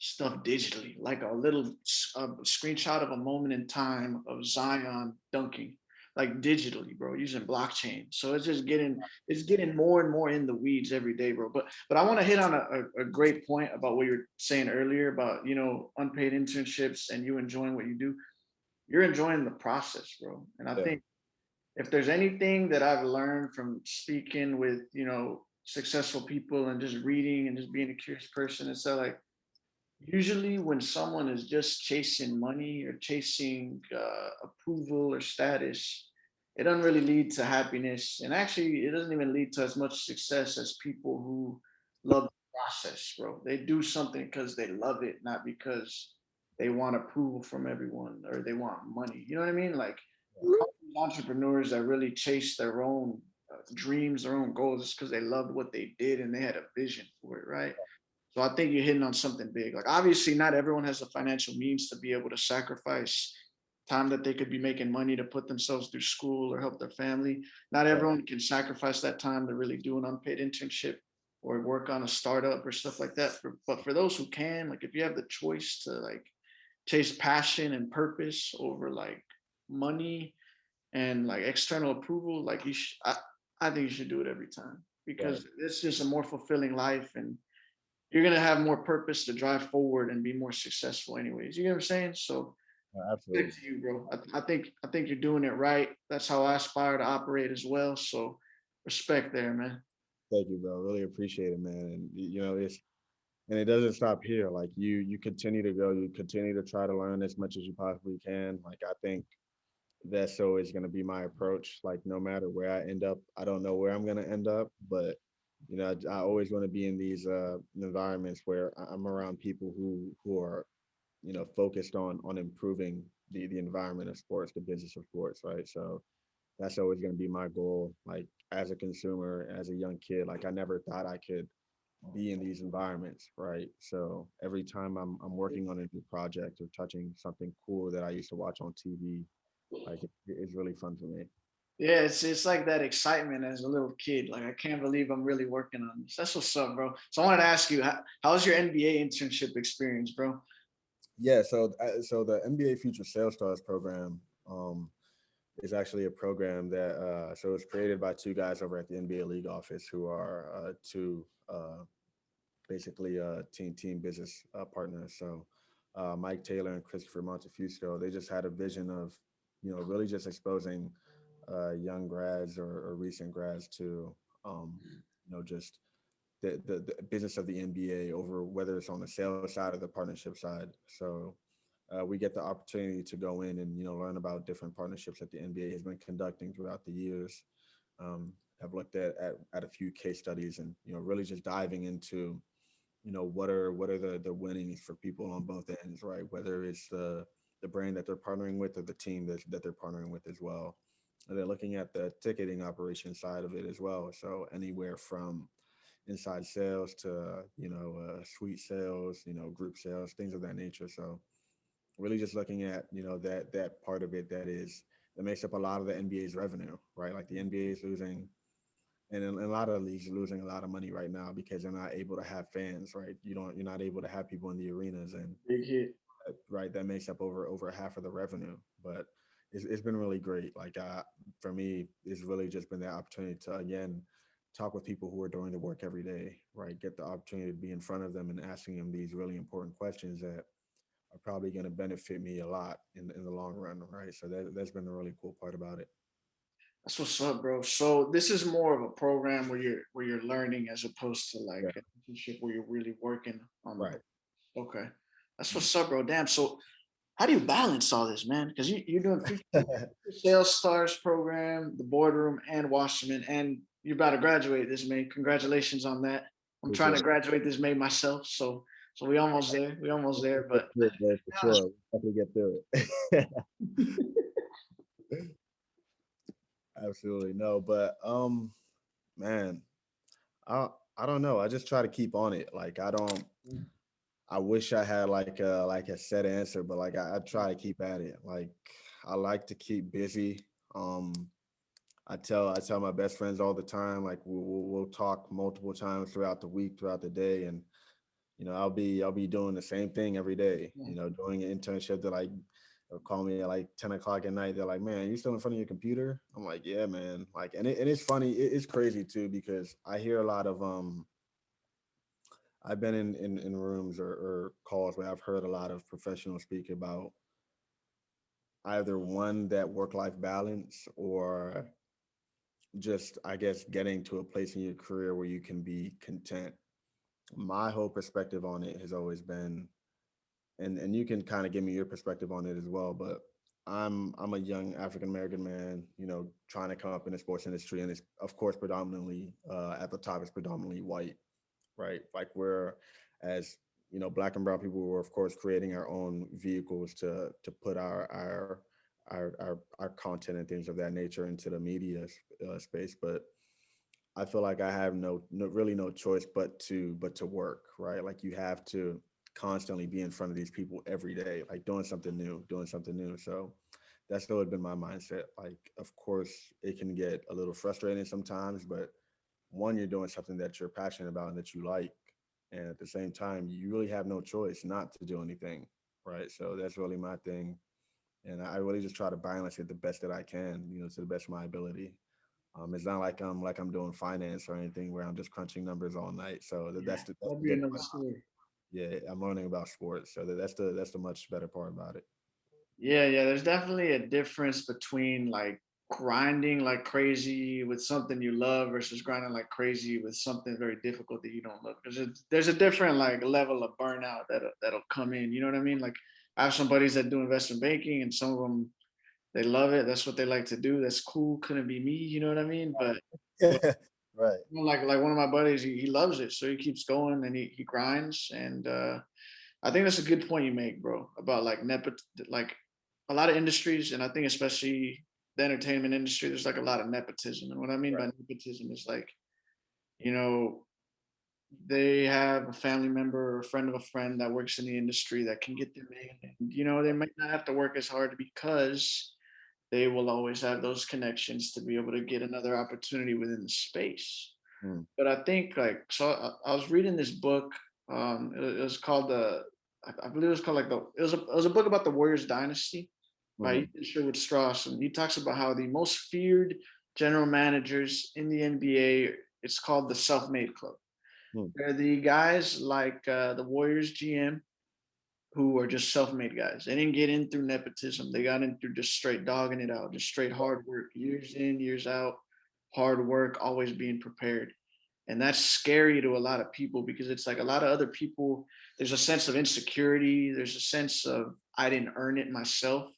stuff digitally, like a little screenshot of a moment in time of Zion dunking, like digitally, bro, using blockchain. So it's getting more and more in the weeds every day, bro. But I want to hit on a great point about what you're saying earlier about unpaid internships and you enjoying what you do. You're enjoying the process, bro. And I yeah, think if there's anything that I've learned from speaking with successful people and just reading and just being a curious person, it's that like usually when someone is just chasing money or chasing approval or status, it doesn't really lead to happiness, and actually it doesn't even lead to as much success as people who love the process, bro. They do something because they love it, not because they want approval from everyone or they want money, you know what I mean? Like entrepreneurs that really chase their own dreams, their own goals, is because they loved what they did and they had a vision for it, right? So I think you're hitting on something big. Like obviously, not everyone has the financial means to be able to sacrifice time that they could be making money to put themselves through school or help their family. Not right, everyone can sacrifice that time to really do an unpaid internship or work on a startup or stuff like that. But for those who can, like if you have the choice to like chase passion and purpose over like money and like external approval, like I think you should do it every time right. because it's just a more fulfilling life and you're gonna have more purpose to drive forward and be more successful anyways. You know what I'm saying? So Absolutely. respect to you, bro. I think you're doing it right. That's how I aspire to operate as well. So respect there, man. Thank you, bro. Really appreciate it, man. And it's and it doesn't stop here. Like you continue to go, you continue to try to learn as much as you possibly can. Like I think that's always going to be my approach. Like no matter where I end up, I don't know where I'm going to end up, but I always want to be in these environments where I'm around people who are focused on improving the environment of sports, the business of sports, right? So that's always going to be my goal. Like as a consumer, as a young kid, like I never thought I could be in these environments, right? So every time I'm working on a new project or touching something cool that I used to watch on TV, like it's really fun for me. Yeah, it's like that excitement as a little kid. Like I can't believe I'm really working on this. That's what's up, bro. So I wanted to ask you, how's your NBA internship experience, bro? Yeah, so the NBA Future Sales Stars program is actually a program that so it's created by two guys over at the NBA League office who are two basically team business partners. So Mike Taylor and Christopher Montefisto, they just had a vision of really just exposing young grads or recent grads to just the business of the NBA over whether it's on the sales side or the partnership side. So we get the opportunity to go in and learn about different partnerships that the NBA has been conducting throughout the years. I've looked at a few case studies and really just diving into what are the winnings for people on both ends, right? Whether it's the brand that they're partnering with or the team that they're partnering with as well. And then looking at the ticketing operation side of it as well. So anywhere from inside sales to suite sales, group sales, things of that nature. So really just looking at that part of it that makes up a lot of the NBA's revenue, right? Like the NBA is losing, and in a lot of leagues are losing a lot of money right now because they're not able to have fans, right? You're not able to have people in the arenas, and Big hit. right, that makes up over half of the revenue. But it's been really great. Like for me, it's really just been the opportunity to again talk with people who are doing the work every day, right? Get the opportunity to be in front of them and asking them these really important questions that are probably going to benefit me a lot in the long run, right? So that's been the really cool part about it. That's what's up, bro. So this is more of a program where you're learning as opposed to like Yeah, an internship where you're really working on right. the. Okay, that's Mm. what's up, bro. Damn. So how do you balance all this, man? Because you're doing sales stars program, the boardroom, and Wasserman, and you're about to graduate this May. Congratulations on that. I'm trying to Appreciate it. graduate this May myself, so we almost there. We almost there, Get but through it, bro, for sure. Definitely get through it. Absolutely no, but man, I I don't know. I just try to keep on it. Like I don't. I wish I had like a set answer, but like I try to keep at it. Like I like to keep busy. Um, I tell my best friends all the time. Like we'll talk multiple times throughout the week, throughout the day, and I'll be doing the same thing every day. Doing an internship that like they'll call me at like 10 o'clock at night. They're like, "Man, you still in front of your computer?" I'm like, "Yeah, man." Like, and it's funny. It's crazy too because I hear a lot of I've been in rooms or calls where I've heard a lot of professionals speak about either one that work life balance or just I guess getting to a place in your career where you can be content. My whole perspective on it has always been, and you can kind of give me your perspective on it as well, but I'm a young African American man, trying to come up in the sports industry, and it's of course predominantly at the top is predominantly white, right? Like we're as black and brown people were of course creating our own vehicles to put our content and things of that nature into the media space, but I feel like I have really no choice but to work, right? Like you have to constantly be in front of these people every day, like doing something new. So that's always been my mindset. Like, of course, it can get a little frustrating sometimes, but one, you're doing something that you're passionate about and that you like, and at the same time, you really have no choice not to do anything, right? So that's really my thing, and I really just try to balance it the best that I can, to the best of my ability. It's not like I'm doing finance or anything where I'm just crunching numbers all night. So yeah, that's that'll the be difference. another story. Yeah, I'm learning about sports, so that's the much better part about it. Yeah, yeah. There's definitely a difference between like grinding like crazy with something you love versus grinding like crazy with something very difficult that you don't love. There's a different like level of burnout that'll come in. You know what I mean? Like I have some buddies that do investment banking, and some of them They love it. That's what they like to do. That's cool. Couldn't be me. You know what I mean? But Right. you know, like one of my buddies, he loves it, so he keeps going and he grinds. And I think that's a good point you make, bro, about like like a lot of industries, and I think especially the entertainment industry, there's like a lot of nepotism. And what I mean by nepotism is like, you know, they have a family member or a friend of a friend that works in the industry that can get them in. And, you know, they might not have to work as hard because they will always have those connections to be able to get another opportunity within the space. Mm, But I think like so I was reading this book. It was called I believe it was called like it was a book about the Warriors dynasty by mhm, Ethan Sherwood Strauss, and he talks about how the most feared general managers in the NBA, it's called the self-made club. mm, They're the guys like the Warriors GM who are just self-made guys. They didn't get in through nepotism. They got in through just straight dogging it out, just straight hard work, years in, years out, hard work, always being prepared. And that's scary to a lot of people because it's like a lot of other people, there's a sense of insecurity. There's a sense of I didn't earn it myself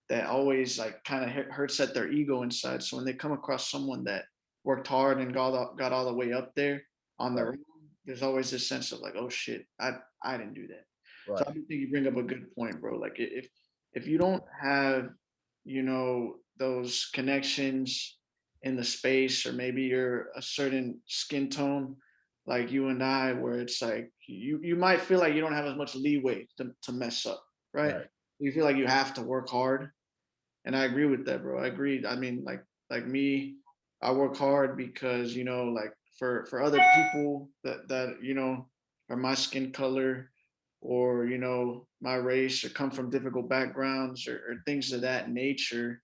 that always like kind of hurts at their ego inside. So when they come across someone that worked hard and got all the way up there on their right. own, there's always this sense of like, oh shit, I didn't do that. So I Right. do think you bring up a good point, bro. Like if you don't have, you know, those connections in the space, or maybe you're a certain skin tone like you and I, where it's like you might feel like you don't have as much leeway to mess up, right? Right. You feel like you have to work hard. And I agree with that, bro. I agree. I mean, like me, I work hard because, you know, like for other people that you know are my skin color, or you know my race, or come from difficult backgrounds, or things of that nature,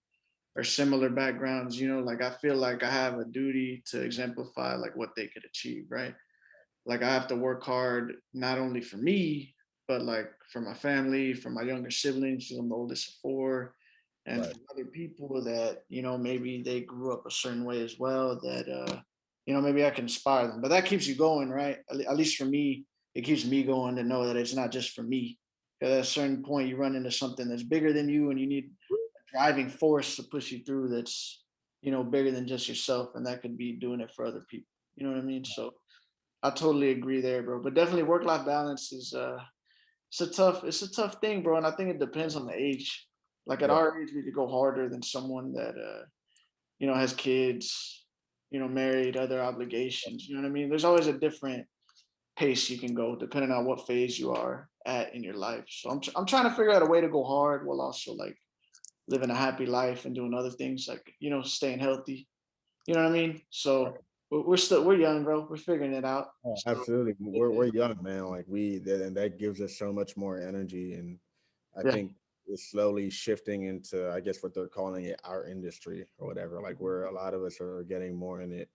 or similar backgrounds, you know, like I feel like I have a duty to exemplify like what they could achieve, right? Like I have to work hard not only for me, but like for my family, for my younger siblings, because I'm the oldest of four, and Right. for other people that, you know, maybe they grew up a certain way as well, that you know, maybe I can inspire them. But that keeps you going, right? At least for me, it keeps me going to know that it's not just for me. Because at a certain point you run into something that's bigger than you, and you need a driving force to push you through that's, you know, bigger than just yourself. And that could be doing it for other people. You know what I mean? So I totally agree there, bro. But definitely work life balance is it's a tough thing, bro. And I think it depends on the age. Like at Yeah. our age, we could go harder than someone that you know, has kids, you know, married, other obligations. You know what I mean? There's always a different pace you can go depending on what phase you are at in your life. So I'm trying to figure out a way to go hard while also like living a happy life and doing other things like, you know, staying healthy. You know what I mean? So we're young, bro. We're figuring it out. Oh, So absolutely. We're young, man. Like and that gives us so much more energy. And I yeah. think it's slowly shifting into, I guess, what they're calling it, our industry or whatever, like where a lot of us are getting more in it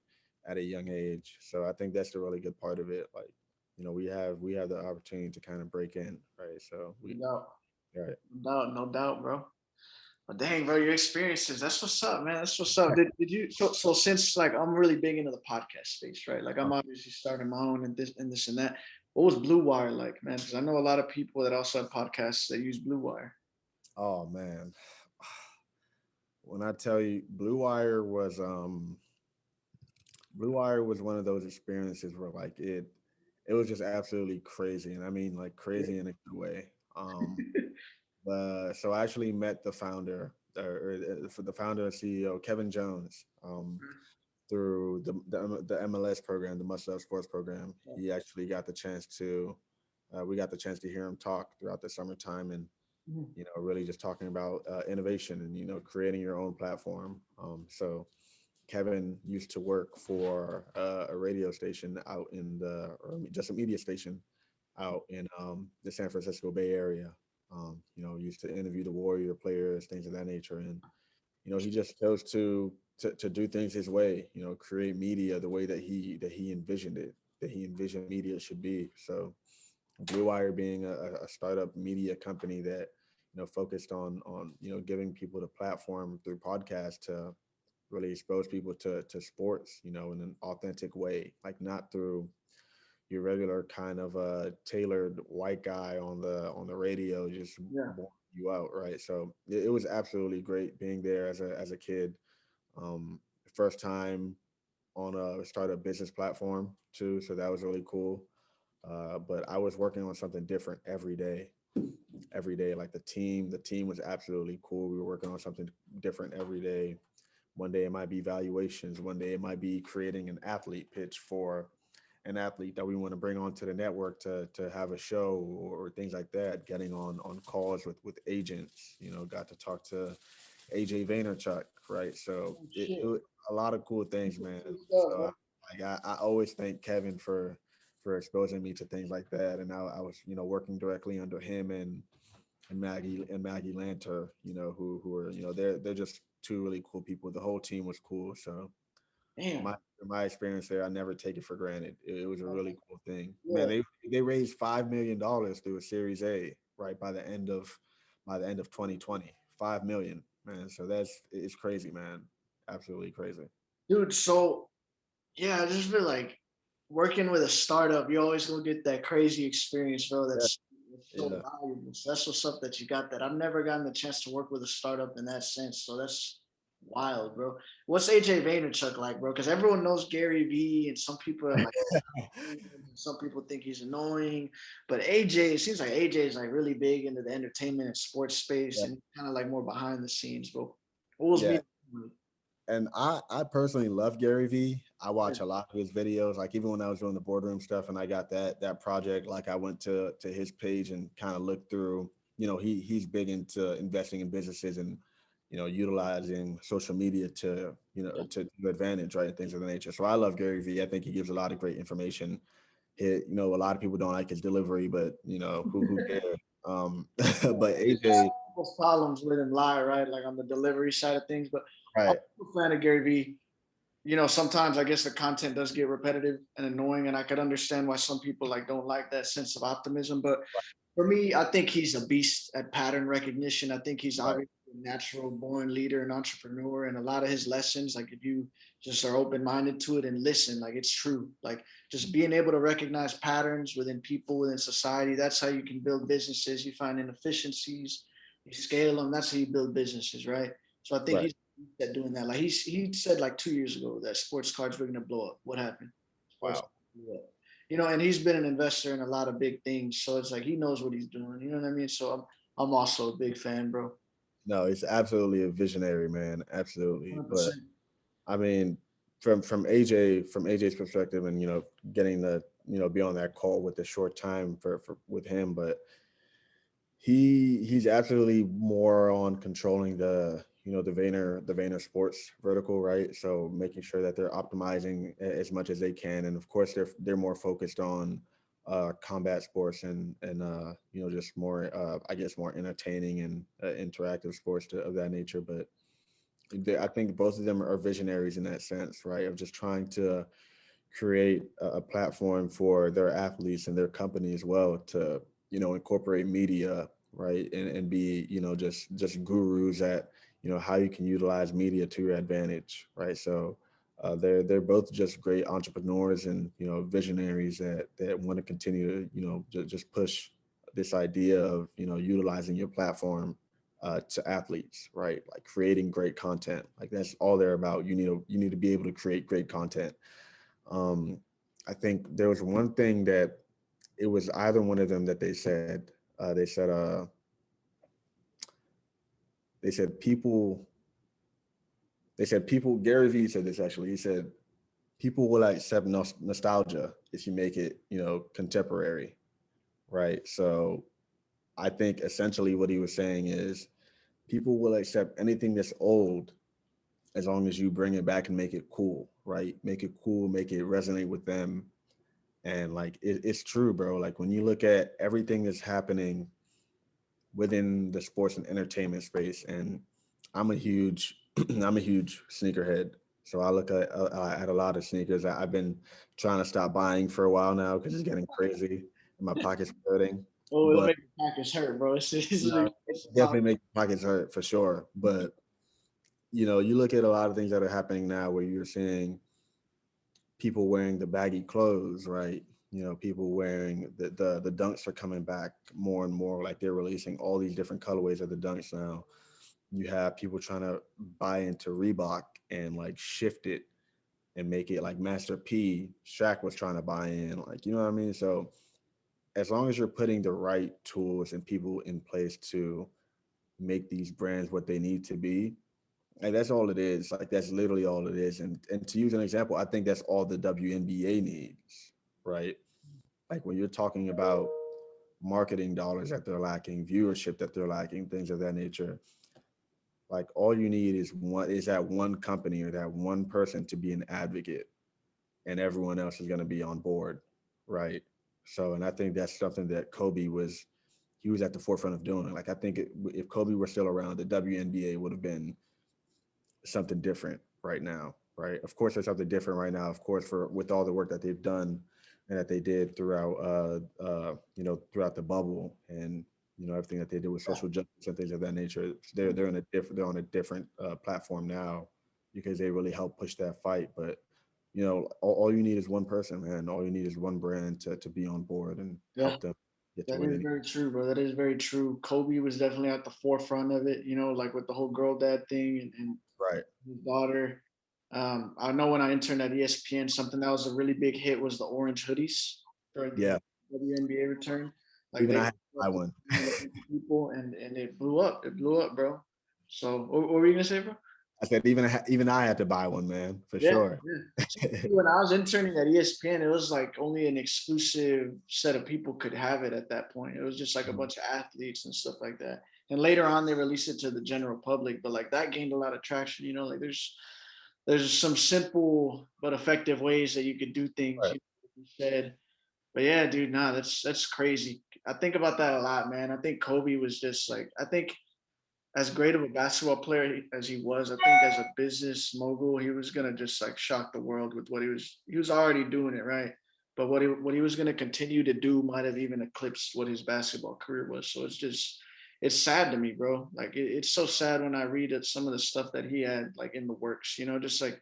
at a young age. So I think that's the really good part of it. Like, we have the opportunity to kind of break in, right? So No we, doubt. right. No doubt, bro. But dang, bro, your experiences. That's what's up, man. That's what's up. Did you so since like I'm really big into the podcast space, right? Like I'm obviously starting my own and this and that. What was Blue Wire like, man? Because I know a lot of people that also have podcasts that use Blue Wire. Oh man. When I tell you, Blue Wire was one of those experiences where like it was just absolutely crazy. And I mean like crazy in a good way. So I actually met the founder, for the founder and CEO, Kevin Jones, through the MLS program, the Must Love Sports program. He actually got the chance to, we got the chance to hear him talk throughout the summertime, and really just talking about innovation and creating your own platform. So Kevin used to work for a radio station out or just a media station out in the San Francisco Bay Area. Used to interview the Warrior players, things of that nature, and he just chose to do things his way. Create media the way that he envisioned it, that he envisioned media should be. So Blue Wire being a startup media company that focused on giving people the platform through podcasts to really expose people to sports, in an authentic way, like not through your regular kind of tailored white guy on the radio, just Yeah. you out, right? So it was absolutely great being there as a kid. First time on a startup business platform too, so that was really cool. But I was working on something different every day. Every day, like the team was absolutely cool. We were working on something different every day. One day it might be valuations. One day it might be creating an athlete pitch for an athlete that we want to bring onto the network to have a show or things like that. Getting on calls with agents. Got to talk to AJ Vaynerchuck, right? So Oh, it shit. was a lot of cool things, man. Good stuff, So bro. I always thank Kevin for exposing me to things like that. And I was working directly under him and Maggie Lanter, who are they're just two really cool people. The whole team was cool. So Damn. my experience there, I never take it for granted. It was a really cool thing. Man, Yeah. they raised $5 million through a Series A, right, by the end of 2020. 5 million, man. So it's crazy, man. Absolutely crazy. Dude, so yeah, I just feel like working with a startup, you always gonna get that crazy experience, bro. Yeah, That's so yeah. valuable. So that's what's up that you got that. I've never gotten the chance to work with a startup in that sense. So that's wild, bro. What's AJ Vaynerchuck like, bro? Because everyone knows Gary Vee, and some people are like, some people think he's annoying. But AJ, it seems like AJ is like really big into the entertainment and sports space, Yeah, and kind of like more behind the scenes, bro. What was yeah. me? And I personally love Gary Vee. I watch a lot of his videos. Like even when I was doing the boardroom stuff and I got that project, like I went to his page and kind of looked through. He's big into investing in businesses and utilizing social media to to advantage, right, and things of the nature. So I love Gary Vee. I think he gives a lot of great information. A lot of people don't like his delivery, but who cares? But AJ, People's problems with him lie, right? Like on the delivery side of things. But I'm right, a fan of Gary Vee. Sometimes I guess the content does get repetitive and annoying, and I could understand why some people like don't like that sense of optimism. But for me, I think he's a beast at pattern recognition. I think he's right, obviously a natural born leader and entrepreneur. And a lot of his lessons, like if you just are open minded to it and listen, like it's true. Like just being able to recognize patterns within people, within society, that's how you can build businesses. You find inefficiencies, you scale them. That's how you build businesses, right? So I think right. he's at doing that. Like he said like 2 years ago that sports cards were going to blow up. What happened? Sports Wow. cards blew up. And he's been an investor in a lot of big things, so it's like he knows what he's doing. You know what I mean? So I'm also a big fan, bro. No, he's absolutely a visionary, man. Absolutely. But 100%. I mean, from AJ's perspective, and getting the be on that call with the short time for with him, but he's absolutely more on controlling the Vayner sports vertical, right? So making sure that they're optimizing as much as they can, and of course they're more focused on combat sports and just more I guess more entertaining and interactive sports of that nature. But I think both of them are visionaries in that sense, right? Of just trying to create a platform for their athletes and their company as well to incorporate media, right, and be just gurus at how you can utilize media to your advantage, right? So they're both just great entrepreneurs and visionaries that want to continue to just push this idea of utilizing your platform to athletes, right? Like creating great content, like that's all they're about. You need to be able to create great content. um, I think there was one thing that it was either one of them that they said. They said people. They said people. Gary Vee said this actually. He said people will accept nostalgia if you make it, contemporary, right? So I think essentially what he was saying is people will accept anything that's old as long as you bring it back and make it cool, right? Make it cool, make it resonate with them. And like it's true, bro. Like when you look at everything that's happening within the sports and entertainment space, and I'm a huge I'm a huge sneakerhead. So I look at a lot of sneakers. I've been trying to stop buying for a while now because it's getting crazy and my pockets hurting. Oh, it'll But make the packers hurt, bro. It's you know, definitely make the pockets hurt for sure. But you look at a lot of things that are happening now where you're seeing people wearing the baggy clothes, right? people wearing the dunks are coming back more and more. Like they're releasing all these different colorways of the dunks now. You have people trying to buy into Reebok and like shift it and make it like Master P. Shaq was trying to buy in, like, you know what I mean? So as long as you're putting the right tools and people in place to make these brands what they need to be, like that's all it is. Like that's literally all it is. And to use an example, I think that's all the WNBA needs, right? Like when you're talking about marketing dollars that they're lacking, viewership that they're lacking, things of that nature. Like all you need is that one company or that one person to be an advocate, and everyone else is going to be on board, right? So, and I think that's something that he was at the forefront of doing. Like I think if Kobe were still around, the WNBA would have been something different right now, right? Of course, there's something different right now. Of course, for with all the work that they've done and that they did throughout, throughout the bubble, and everything that they did with social justice and things of that nature. They're on a different platform now because they really helped push that fight. But all you need is one person, man. All you need is one brand to be on board and Yeah. help them get to That where they is need. very true, bro. That is very true. Kobe was definitely at the forefront of it, like with the whole girl dad thing and Right. his daughter. I know when I interned at ESPN, something that was a really big hit was the orange hoodies during Yeah. the WNBA return. Like Even they I had to buy one. people and it blew up. It blew up, bro. So what were you gonna say, bro? I said even I had to buy one, man, for Yeah, sure. yeah. When I was interning at ESPN, it was like only an exclusive set of people could have it at that point. It was just like a bunch of athletes and stuff like that. And later on, they released it to the general public, but like that gained a lot of traction. Like there's some simple but effective ways that you could do things. Right. Like you said, but yeah, dude, nah, that's crazy. I think about that a lot, man. I think Kobe was just like I think as great of a basketball player as he was, I think as a business mogul, he was gonna just like shock the world with what he was already doing it, right? But what he was gonna continue to do might have even eclipsed what his basketball career was. So it's sad to me, bro. Like it's so sad when I read some of the stuff that he had like in the works, just like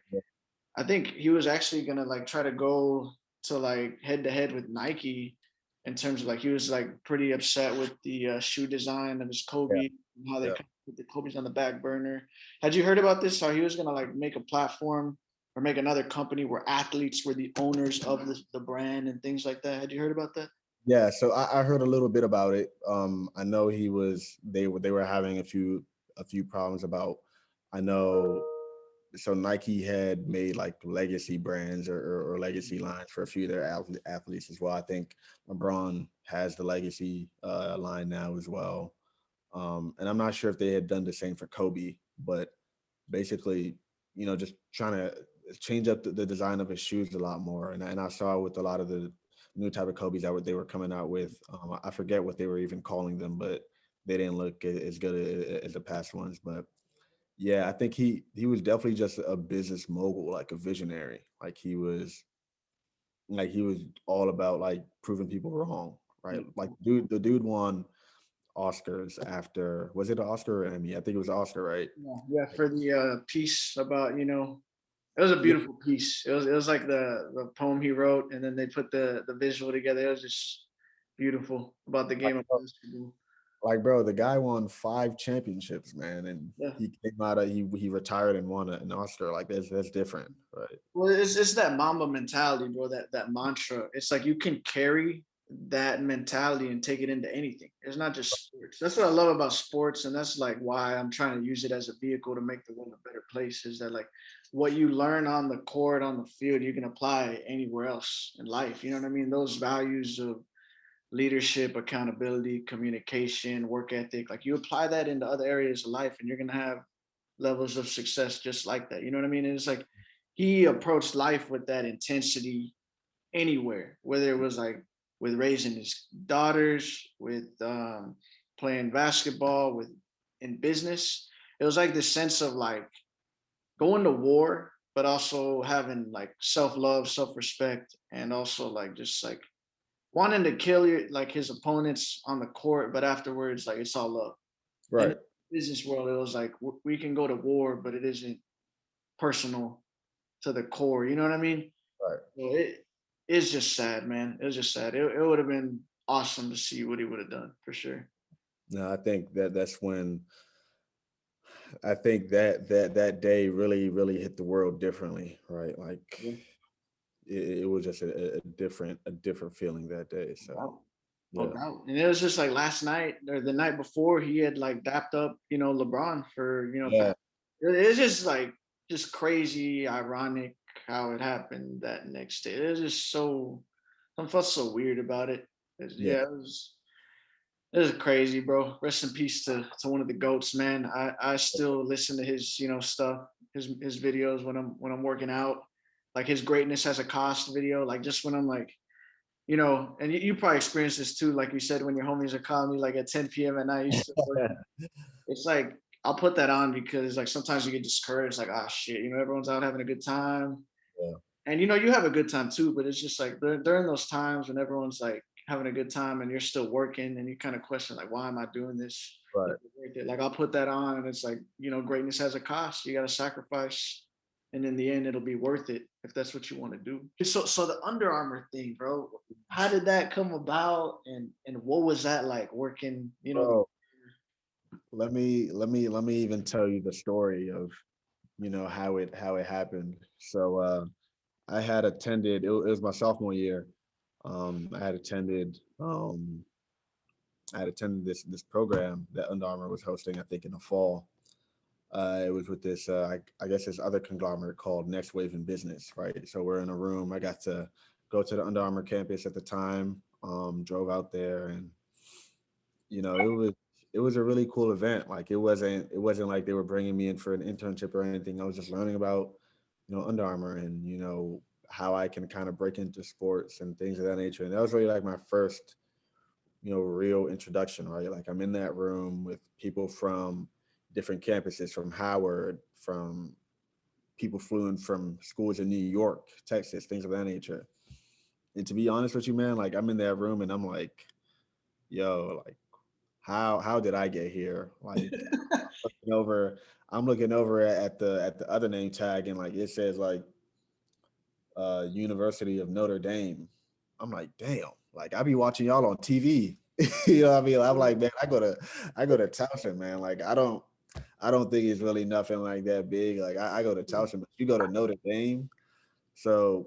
I think he was actually gonna like try to go to like head to head with Nike in terms of like he was like pretty upset with the shoe design of his Yeah. Kobe and how they Yeah. kind of put the Kobe's on the back burner. Had you heard about this? How he was gonna like make a platform or make another company where athletes were the owners of the brand and things like that. Had you heard about that? Yeah, so I heard a little bit about it. I know they were having a few problems about. I know, so Nike had made like legacy brands or legacy lines for a few of their athletes as well. I think LeBron has the legacy line now as well. And I'm not sure if they had done the same for Kobe, but basically, just trying to change up the design of his shoes a lot more. And I saw with a lot of the new type of Kobe's that they were coming out with. I forget what they were even calling them, but they didn't look as good as the past ones. But yeah, I think he was definitely just a business mogul, like a visionary. Like he was all about like proving people wrong, right? Like the dude won Oscars after, was it an Oscar or Emmy? I think it was Oscar, right? Yeah, for the piece about it was a Yeah. beautiful piece. It was like the poem he wrote, and then they put the visual together. It was just beautiful about the game of basketball. Like, bro, the guy won 5 championships, man, and Yeah. he came out of he retired and won an Oscar. Like, that's different, right? Well, it's that Mamba mentality, bro. That mantra. It's like you can carry that mentality and take it into anything. It's not just sports. That's what I love about sports, and that's like why I'm trying to use it as a vehicle to make the world a better place. Is that like what you learn on the court, on the field, you can apply anywhere else in life. You know what I mean? Those values of leadership, accountability, communication, work ethic, like you apply that into other areas of life, and you're gonna have levels of success just like that. You know what I mean? And it's like he approached life with that intensity anywhere, whether it was like with raising his daughters, with playing basketball, with in business. It was like this sense of like going to war, but also having like self love, self respect, and also like just like wanting to kill your like his opponents on the court, but afterwards like it's all love. And in Right. the business world, it was like we can go to war, but it isn't personal to the core. You know what I mean? Right. So it's just sad, man. It was just sad. It would have been awesome to see what he would have done for sure. No, I think that's when I think that day really hit the world differently, right? Like Yeah. it was just a different feeling that day. So Wow. No yeah, doubt. And it was just like last night or the night before he had like dapped up, LeBron for, yeah, it's just like just crazy, ironic how it happened that next day. It was just so I felt so weird about it. yeah, Yeah, it was crazy, bro. Rest in peace to one of the goats, man. I still listen to his, stuff, his videos when I'm working out. Like his greatness has a cost video. Like just when I'm like, and you probably experienced this too. Like you said, when your homies are calling you like at 10 p.m. at night, you still working. It's like I'll put that on because like sometimes you get discouraged, like, ah shit, everyone's out having a good time. yeah, And you have a good time too, but it's just like during those times when everyone's like having a good time and you're still working and you kind of question like, why am I doing this? Is right. it worth it? Like I'll put that on and it's like, greatness has a cost. You got to sacrifice, and in the end, it'll be worth it if that's what you want to do. So the Under Armour thing, bro. How did that come about, and what was that like working? Bro, let me even tell you the story of how it happened. So I had attended. It was my sophomore year. I had attended. I had attended this program that Under Armour was hosting. I think in the fall. It was with this, I guess, this other conglomerate called Next Wave in Business, right? So we're in a room. I got to go to the Under Armour campus at the time. Drove out there, and it was a really cool event. Like it wasn't like they were bringing me in for an internship or anything. I was just learning about Under Armour and how I can kind of break into sports and things of that nature. And that was really like my first real introduction, right? Like I'm in that room with people from different campuses, from Howard, from people flew in from schools in New York, Texas, things of that nature. And to be honest with you, man, like I'm in that room and I'm like, yo, like how did I get here? Like looking over, I'm looking over at the other name tag and like it says like University of Notre Dame. I'm like, damn, like I be watching y'all on TV. You know what I mean? I'm like, man, I go to Towson, man. Like I don't think it's really nothing like that big. Like I go to Towson, but you go to Notre Dame. So,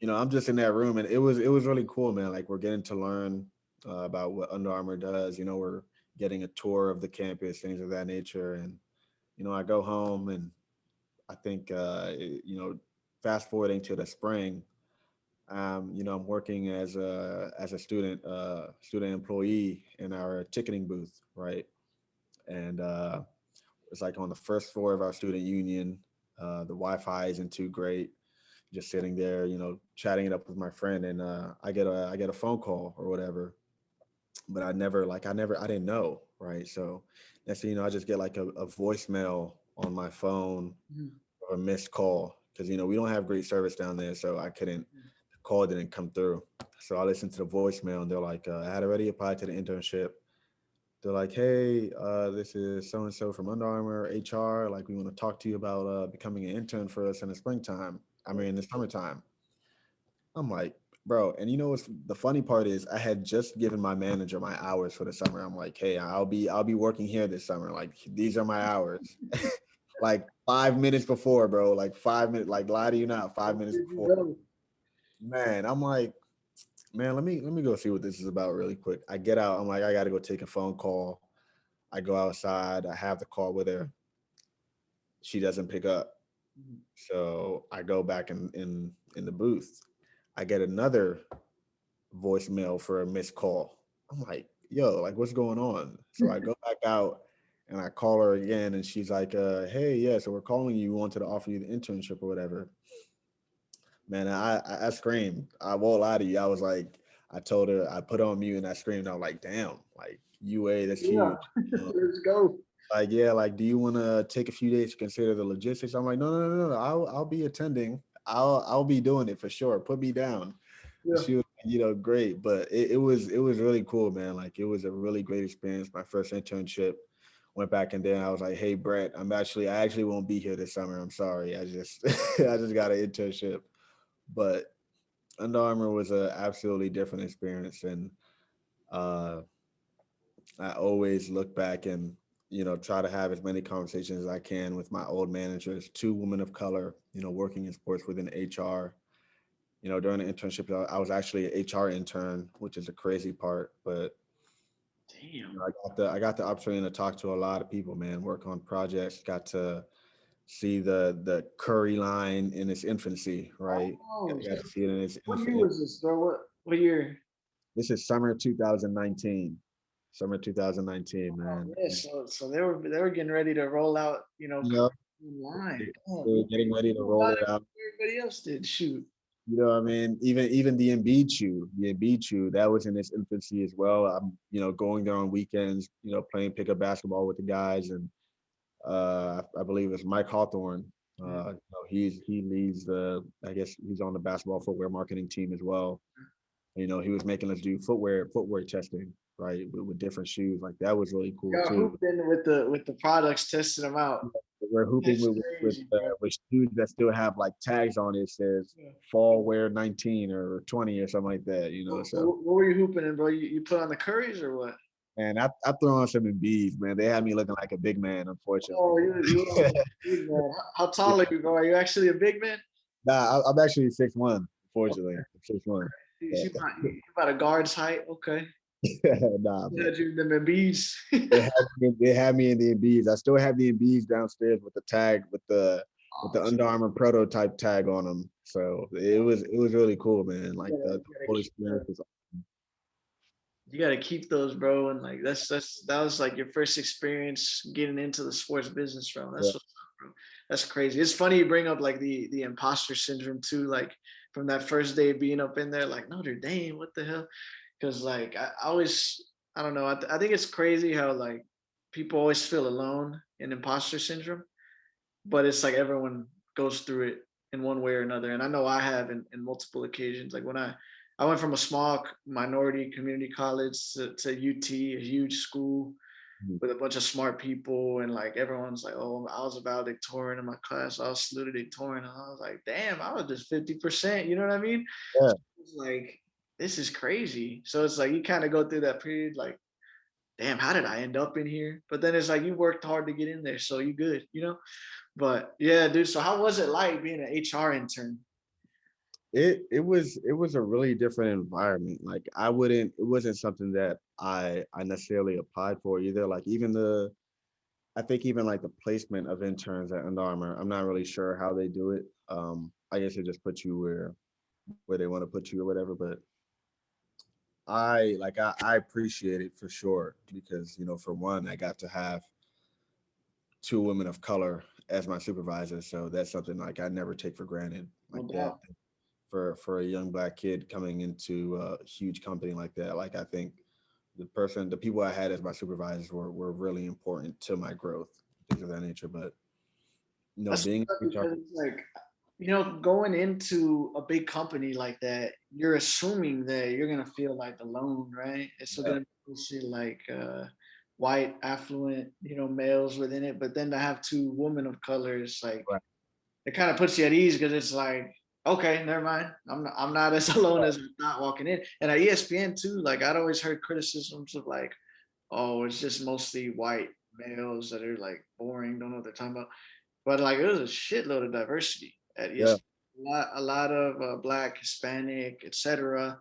I'm just in that room and it was really cool, man. Like we're getting to learn about what Under Armour does. We're getting a tour of the campus, things of that nature. And, I go home and I think, fast forwarding to the spring, I'm working as a student employee in our ticketing booth, right? And it's like on the first floor of our student union. The Wi-Fi isn't too great. Just sitting there, chatting it up with my friend, and I get a phone call or whatever. But I didn't know, right? So next thing you know, I just get like a voicemail on my phone or a missed call because we don't have great service down there, so I couldn't. The call didn't come through, so I listened to the voicemail, and they're like, "I had already applied to the internship." They're like, "Hey, this is so and so from Under Armour HR. Like, we want to talk to you about becoming an intern for us in the springtime. I mean, in the summertime." I'm like, bro, and what's the funny part is I had just given my manager my hours for the summer. I'm like, hey, I'll be working here this summer. Like these are my hours. Like 5 minutes before, bro. Like 5 minutes, like lie to you not, 5 minutes before. Man, I'm like, man, let me go see what this is about really quick. I get out, I'm like, I gotta go take a phone call. I go outside, I have the call with her. She doesn't pick up. So I go back in the booth. I get another voicemail for a missed call. I'm like, yo, like what's going on? So I go back out and I call her again and she's like, hey, yeah, so we're calling you. We wanted to offer you the internship or whatever. Man, I screamed. I won't lie to you. I was like, I told her, I put on mute and I screamed. I was like, damn, like UA, that's Yeah, huge. You know? let's go. Like, yeah, like, do you want to take a few days to consider the logistics? I'm like, no. I'll be attending. I'll be doing it for sure. Put me down. And Yeah. she was, great. But it was really cool, man. Like, it was a really great experience. My first internship. Went back and then I was like, hey, Brett, I actually won't be here this summer. I'm sorry. I just I just got an internship. But Under Armour was an absolutely different experience, and uh, I always look back and try to have as many conversations as I can with my old managers, two women of color, working in sports within HR. During the internship, I was actually an HR intern, which is a crazy part, but Damn. I got the opportunity to talk to a lot of people, man, work on projects, got to see the Curry line in its infancy, right? Oh, Got to see it in its what year infancy. was this, bro? What year? This is summer 2019. Summer 2019, Oh, man. yeah, so they were getting ready to roll out, You know, line. they Oh, they were you getting ready to knew about roll it it out. before everybody else did. Shoot. What I mean? Even the Embiid shoe, that was in its infancy as well. I'm, going there on weekends, playing pickup basketball with the guys, and I believe it's Mike Hawthorne. Mm. He leads I guess he's on the basketball footwear marketing team as well. He was making us do footwear testing, right, with different shoes. Like that was really cool Y'all too. hooped in with the products, testing them out. We're hooping That's with crazy, bro. with shoes that still have like tags on it, says Yeah. fall wear 19 or 20 or something like that. So So what were you hooping in, bro? You put on the Currys or what? and I threw on some Embiids, man. They had me looking like a big man, unfortunately. Oh, you were on the big man. How tall are you, bro? Are you actually a big man? Nah, I'm actually 6'1", unfortunately. 6'1". You about a guard's height? Okay. Nah, You but had you them Embiids. they had me in the Embiids. I still have the Embiids downstairs with the tag with the Under Armour prototype tag on them. So it was really cool, man. Like the whole experience was You gotta keep those, bro. And like that was like your first experience getting into the sports business, bro. yeah, That's what's up, bro. That's crazy. It's funny you bring up like the imposter syndrome too, like from that first day of being up in there, like Notre Dame, what the hell? Because like I always, I don't know, I think it's crazy how like people always feel alone in imposter syndrome, but it's like everyone goes through it in one way or another. And I know I have in multiple occasions. Like when I went from a small minority community college to UT, a huge school mhm, with a bunch of smart people, and like everyone's like, oh, I was a valedictorian in my class, I was salutatorian, and I was like, damn, I was just 50%. You know what I mean? yeah. It's like this is crazy. So it's like you kind of go through that period, like, damn, how did I end up in here? But then it's like you worked hard to get in there, so you good. But yeah, dude. So how was it like being an HR intern? It was a really different environment. Like it wasn't something that I necessarily applied for either. Like I think even like the placement of interns at Under Armour, I'm not really sure how they do it. I guess they just put you where they want to put you or whatever. But I appreciate it for sure because for one, I got to have two women of color as my supervisors, so that's something like I never take for granted. No Like that doubt. for a young black kid coming into a huge company like that. Like I think the people I had as my supervisors were really important to my growth, things of that nature. But That's being HR, because it's like, going into a big company like that, you're assuming that you're gonna feel like alone, right? It's still yeah, gonna be mostly like white, affluent, males within it. But then to have two women of color, it's like right, it kind of puts you at ease because it's like, okay, never mind. I'm not as alone as I thought walking in. And at ESPN too, like I'd always heard criticisms of like, oh, it's just mostly white males that are like boring, don't know what they're talking about. But like it was a shitload of diversity at yeah, ESPN. A lot of black, Hispanic, etc.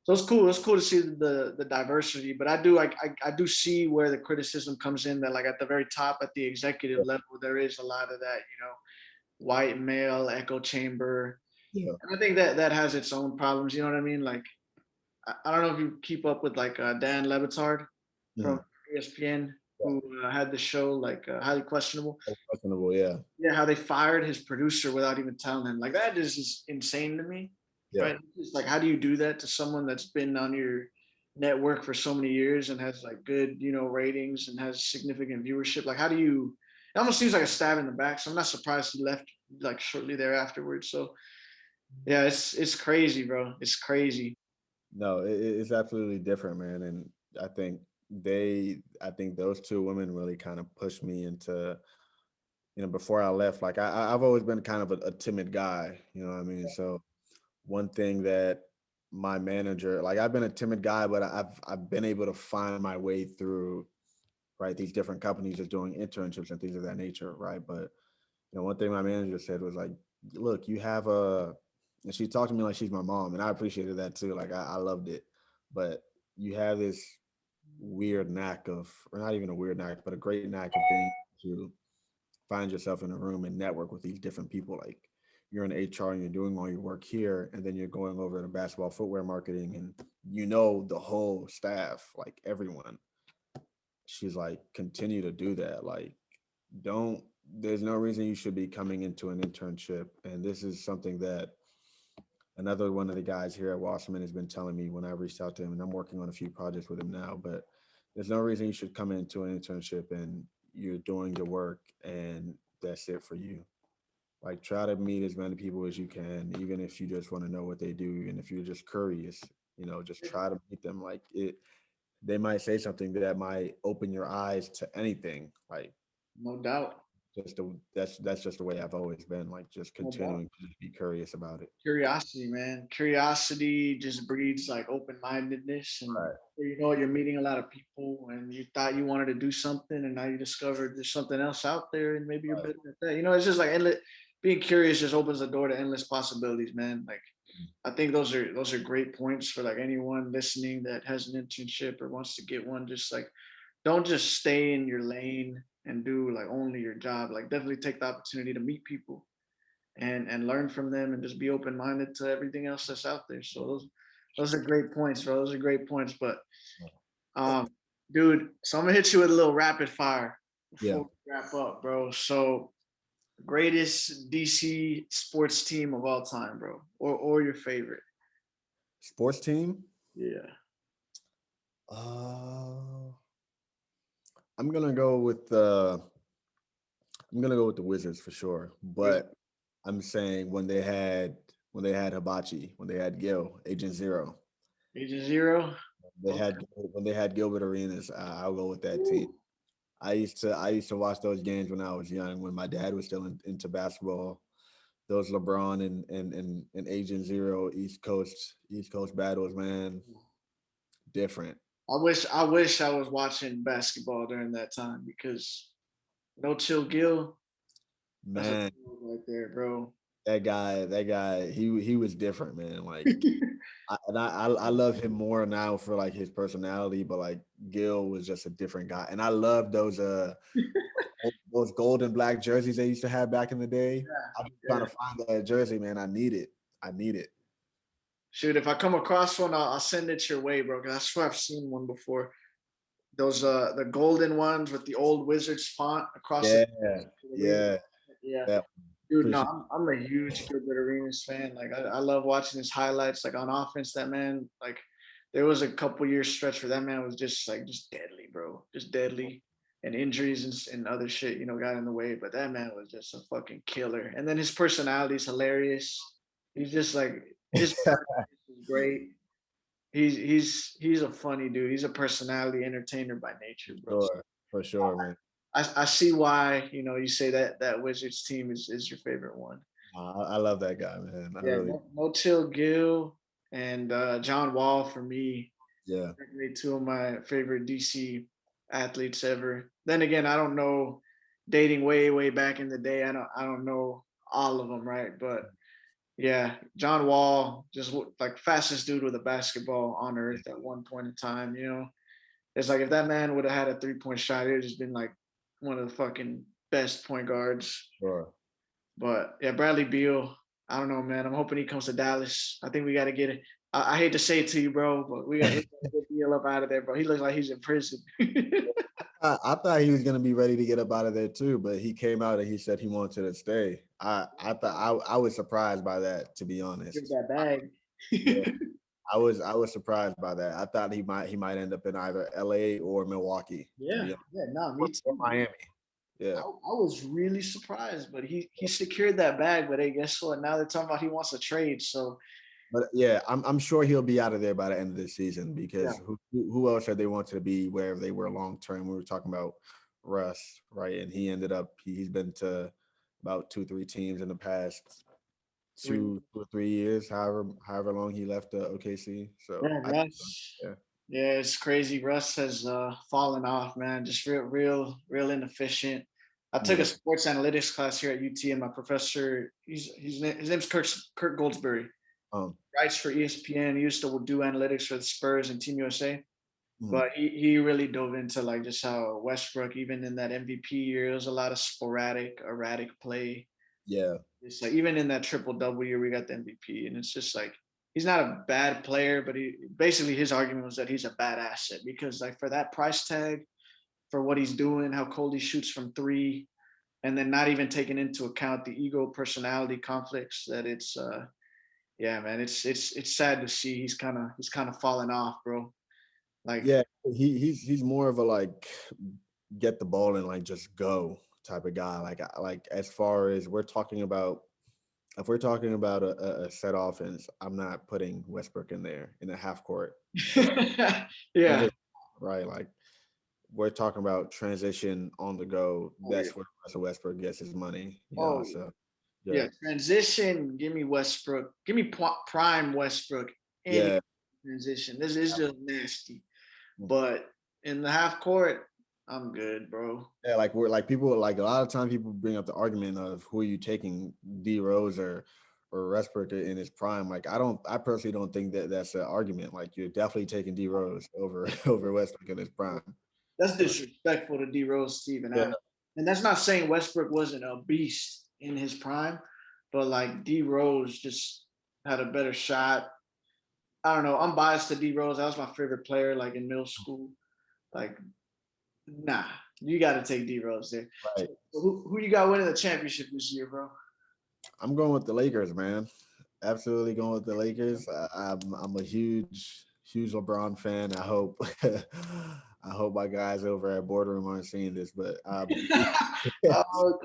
So it's cool. It's cool to see the diversity. But I do see where the criticism comes in that like at the very top at the executive level there is a lot of that white male echo chamber. yeah, And I think that has its own problems. You know what I mean? Like I don't know if you keep up with like Dan Levitard from mhm, ESPN, yeah. who had the show like Highly Questionable. That's questionable, yeah, Yeah, how they fired his producer without even telling him. Like that is just insane to me, yeah, right? It's like how do you do that to someone that's been on your network for so many years and has like good, ratings and has significant viewership? Like how do you? It almost seems like a stab in the back. So I'm not surprised he left like shortly there afterwards. So yeah, it's crazy, bro. It's crazy. no, it's absolutely different, man. And I think I think those two women really kind of pushed me into before I left. Like I've always been kind of a timid guy, you know what I mean? So one thing that my manager, like I've been a timid guy, but I've been able to find my way through, right, these different companies just doing internships and things of that nature, right? But one thing my manager said was like, look, you have and she talked to me like she's my mom, and I appreciated that too. Like I loved it, but you have this weird knack of, or not even a weird knack, but a great knack of being able to find yourself in a room and network with these different people. Like you're in HR and you're doing all your work here, and then you're going over to basketball footwear marketing, and the whole staff, like everyone. She's like, continue to do that. Like, don't. There's no reason you should be coming into an internship, and this is something that another one of the guys here at Wasserman has been telling me when I reached out to him, and I'm working on a few projects with him now. But there's no reason you should come into an internship and you're doing the work and that's it for you. Like try to meet as many people as you can, even if you just want to know what they do, and if you're just curious, just try to meet them. Like they might say something that might open your eyes to anything. Like No doubt. that's just the way I've always been. Like just No doubt. continuing to just be curious about it. Curiosity, man. Curiosity just breeds like open-mindedness, and Right. you're meeting a lot of people, and you thought you wanted to do something, and now you discovered there's something else out there, and maybe you're Right. better at that. It's just like endless. Being curious just opens the door to endless possibilities, man. Like I think those are great points for like anyone listening that has an internship or wants to get one. Just like don't just stay in your lane and do like only your job. Like definitely take the opportunity to meet people and learn from them and just be open minded to everything else that's out there. So those are great points, bro. Those are great points. But um, dude, so I'm gonna hit you with a little rapid fire Yeah. before we wrap up, bro. So greatest DC sports team of all time, bro, or your favorite? Sports team. Yeah. Uh, I'm gonna go with the Wizards for sure. But I'm saying when they had Hibachi, when they had Gil, Agent Zero, Agent Zero. they Okay. had when they had Gilbert Arenas, I'll go with that team. Ooh. I used to watch those games when I was young, when my dad was still into basketball. Those LeBron and Agent Zero East Coast battles, man, different. I wish I was watching basketball during that time because no chill Gill. That's a Man, right there, bro. that guy, he was different, man. Like I love him more now for like his personality, but like Gil was just a different guy, and I love those gold and black jerseys they used to have back in the day. I'm trying Yeah. to find that jersey, man. I need it. I need it. Shoot, if I come across one, I'll send it your way, bro. Cause I swear I've seen one before. Those the golden ones with the old Wizards font across the Yeah, yeah, yeah. yeah. Dude, no, Appreciate. I'm a huge Gilbert Arenas fan. Like I love watching his highlights. Like on offense, that man, like there was a couple years stretch where that man was just deadly, bro. Just deadly. And injuries and other shit, got in the way. But that man was just a fucking killer. And then his personality is hilarious. He's just like his is great. He's a funny dude. He's a personality entertainer by nature, bro. For sure, man. I see why you say that Wizards team is your favorite one. I love that guy, man. I Yeah, really, no Chill Gill and John Wall for me. yeah. Definitely two of my favorite DC athletes ever. Then again, I don't know dating way back in the day. I don't know all of them, right? But yeah, John Wall, just like fastest dude with a basketball on earth at one point in time. It's like if that man would have had a 3-point shot, it would just been like one of the fucking best point guards. Sure. But yeah, Bradley Beal, I don't know, man. I'm hoping he comes to Dallas. I think we got to get it. I hate to say it to you, bro, but we got to get Beal up out of there, bro. He looks like he's in prison. I thought he was gonna be ready to get up out of there too, but he came out and he said he wanted to stay. I was surprised by that, to be Give honest. that bag. Yeah, I was surprised by that. I thought he might end up in either LA or Milwaukee, to be Yeah, honest, yeah, no, or, me or too. Miami. I Yeah. was really surprised, but he secured that bag. But hey, guess what? Now they're talking about he wants a trade. So But yeah, I'm sure he'll be out of there by the end of the season, yeah, because who else said they wanted to be wherever they were long term? We were talking about Russ, right? And he ended up he's been to about 2-3 teams in the past 2 or 3 years, however long he left OKC. So Yeah, I think so. Russ. Yeah. Yeah, it's crazy. Russ has fallen off, man. Just real inefficient. I took a Yeah. sports analytics class here at UT, and my professor, his name's Kurt Goldsberry. Um. Writes for ESPN. He used to do analytics for the Spurs and Team USA. Mhm. But he really dove into like just how Westbrook, even in that MVP year, there was a lot of sporadic, erratic play. Yeah. It's like even in that triple double year, we got the MVP, and it's just like he's not a bad player, but he basically his argument was that he's a bad asset because like for that price tag, for what he's doing, how cold he shoots from three, and then not even taking into account the ego personality conflicts that it's yeah, man, it's sad to see he's kind of falling off, bro. Like Yeah. He's more of a like get the ball and like just go type of guy. Like as far as we're talking about, if we're talking about a set offense, I'm not putting Westbrook in there in a half court. yeah. Right. Like we're talking about transition on the go. Oh, yeah. That's where Russell Westbrook gets his money. Oh, So yeah. yeah. Transition. Give me Westbrook. Give me prime Westbrook. Any Yeah. transition. This is just nasty. But in the half court, I'm good, bro. Yeah, like we're like people like a lot of times people bring up the argument of who are you taking, D Rose or Westbrook in his prime. Like I personally don't think that that's an argument. Like you're definitely taking D Rose over over Westbrook in his prime. That's But disrespectful to D Rose, Steven yeah, Adams. And that's not saying Westbrook wasn't a beast in his prime, but like D Rose just had a better shot. I don't know. I'm biased to D Rose. That was my favorite player, like in middle school. Like, nah, you got to take D Rose there. right. So who you got winning the championship this year, bro? I'm going with the Lakers, man. Absolutely going with the Lakers. I'm a huge LeBron fan. I hope I hope my guys over at Boardroom aren't seeing this, but Oh,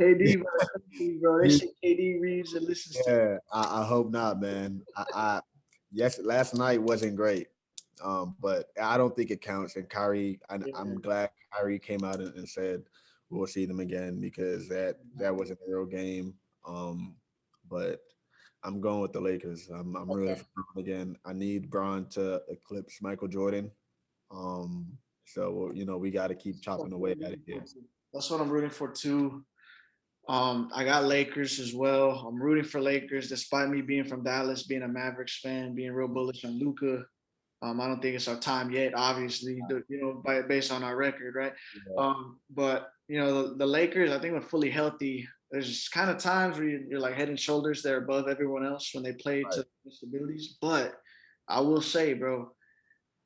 KD, bro. They huge. say KD reads and listens to. Yeah, I hope not, man. Yes, last night wasn't great, but I don't think it counts. And Kyrie, I'm glad Kyrie came out and said we'll see them again because that wasn't a real game. But I'm going with the Lakers. I'm really for Bron again. I need Bron to eclipse Michael Jordan. Um, so we got to keep chopping away at it here. That's what I'm rooting for too. I got Lakers as well. I'm rooting for Lakers, despite me being from Dallas, being a Mavericks fan, being real bullish on Luka. I don't think it's our time yet, obviously, based on our record, right? Yeah. But the Lakers, I think, when fully healthy, there's kind of times where you're like head and shoulders they're above everyone else when they play to their abilities. But I will say, bro,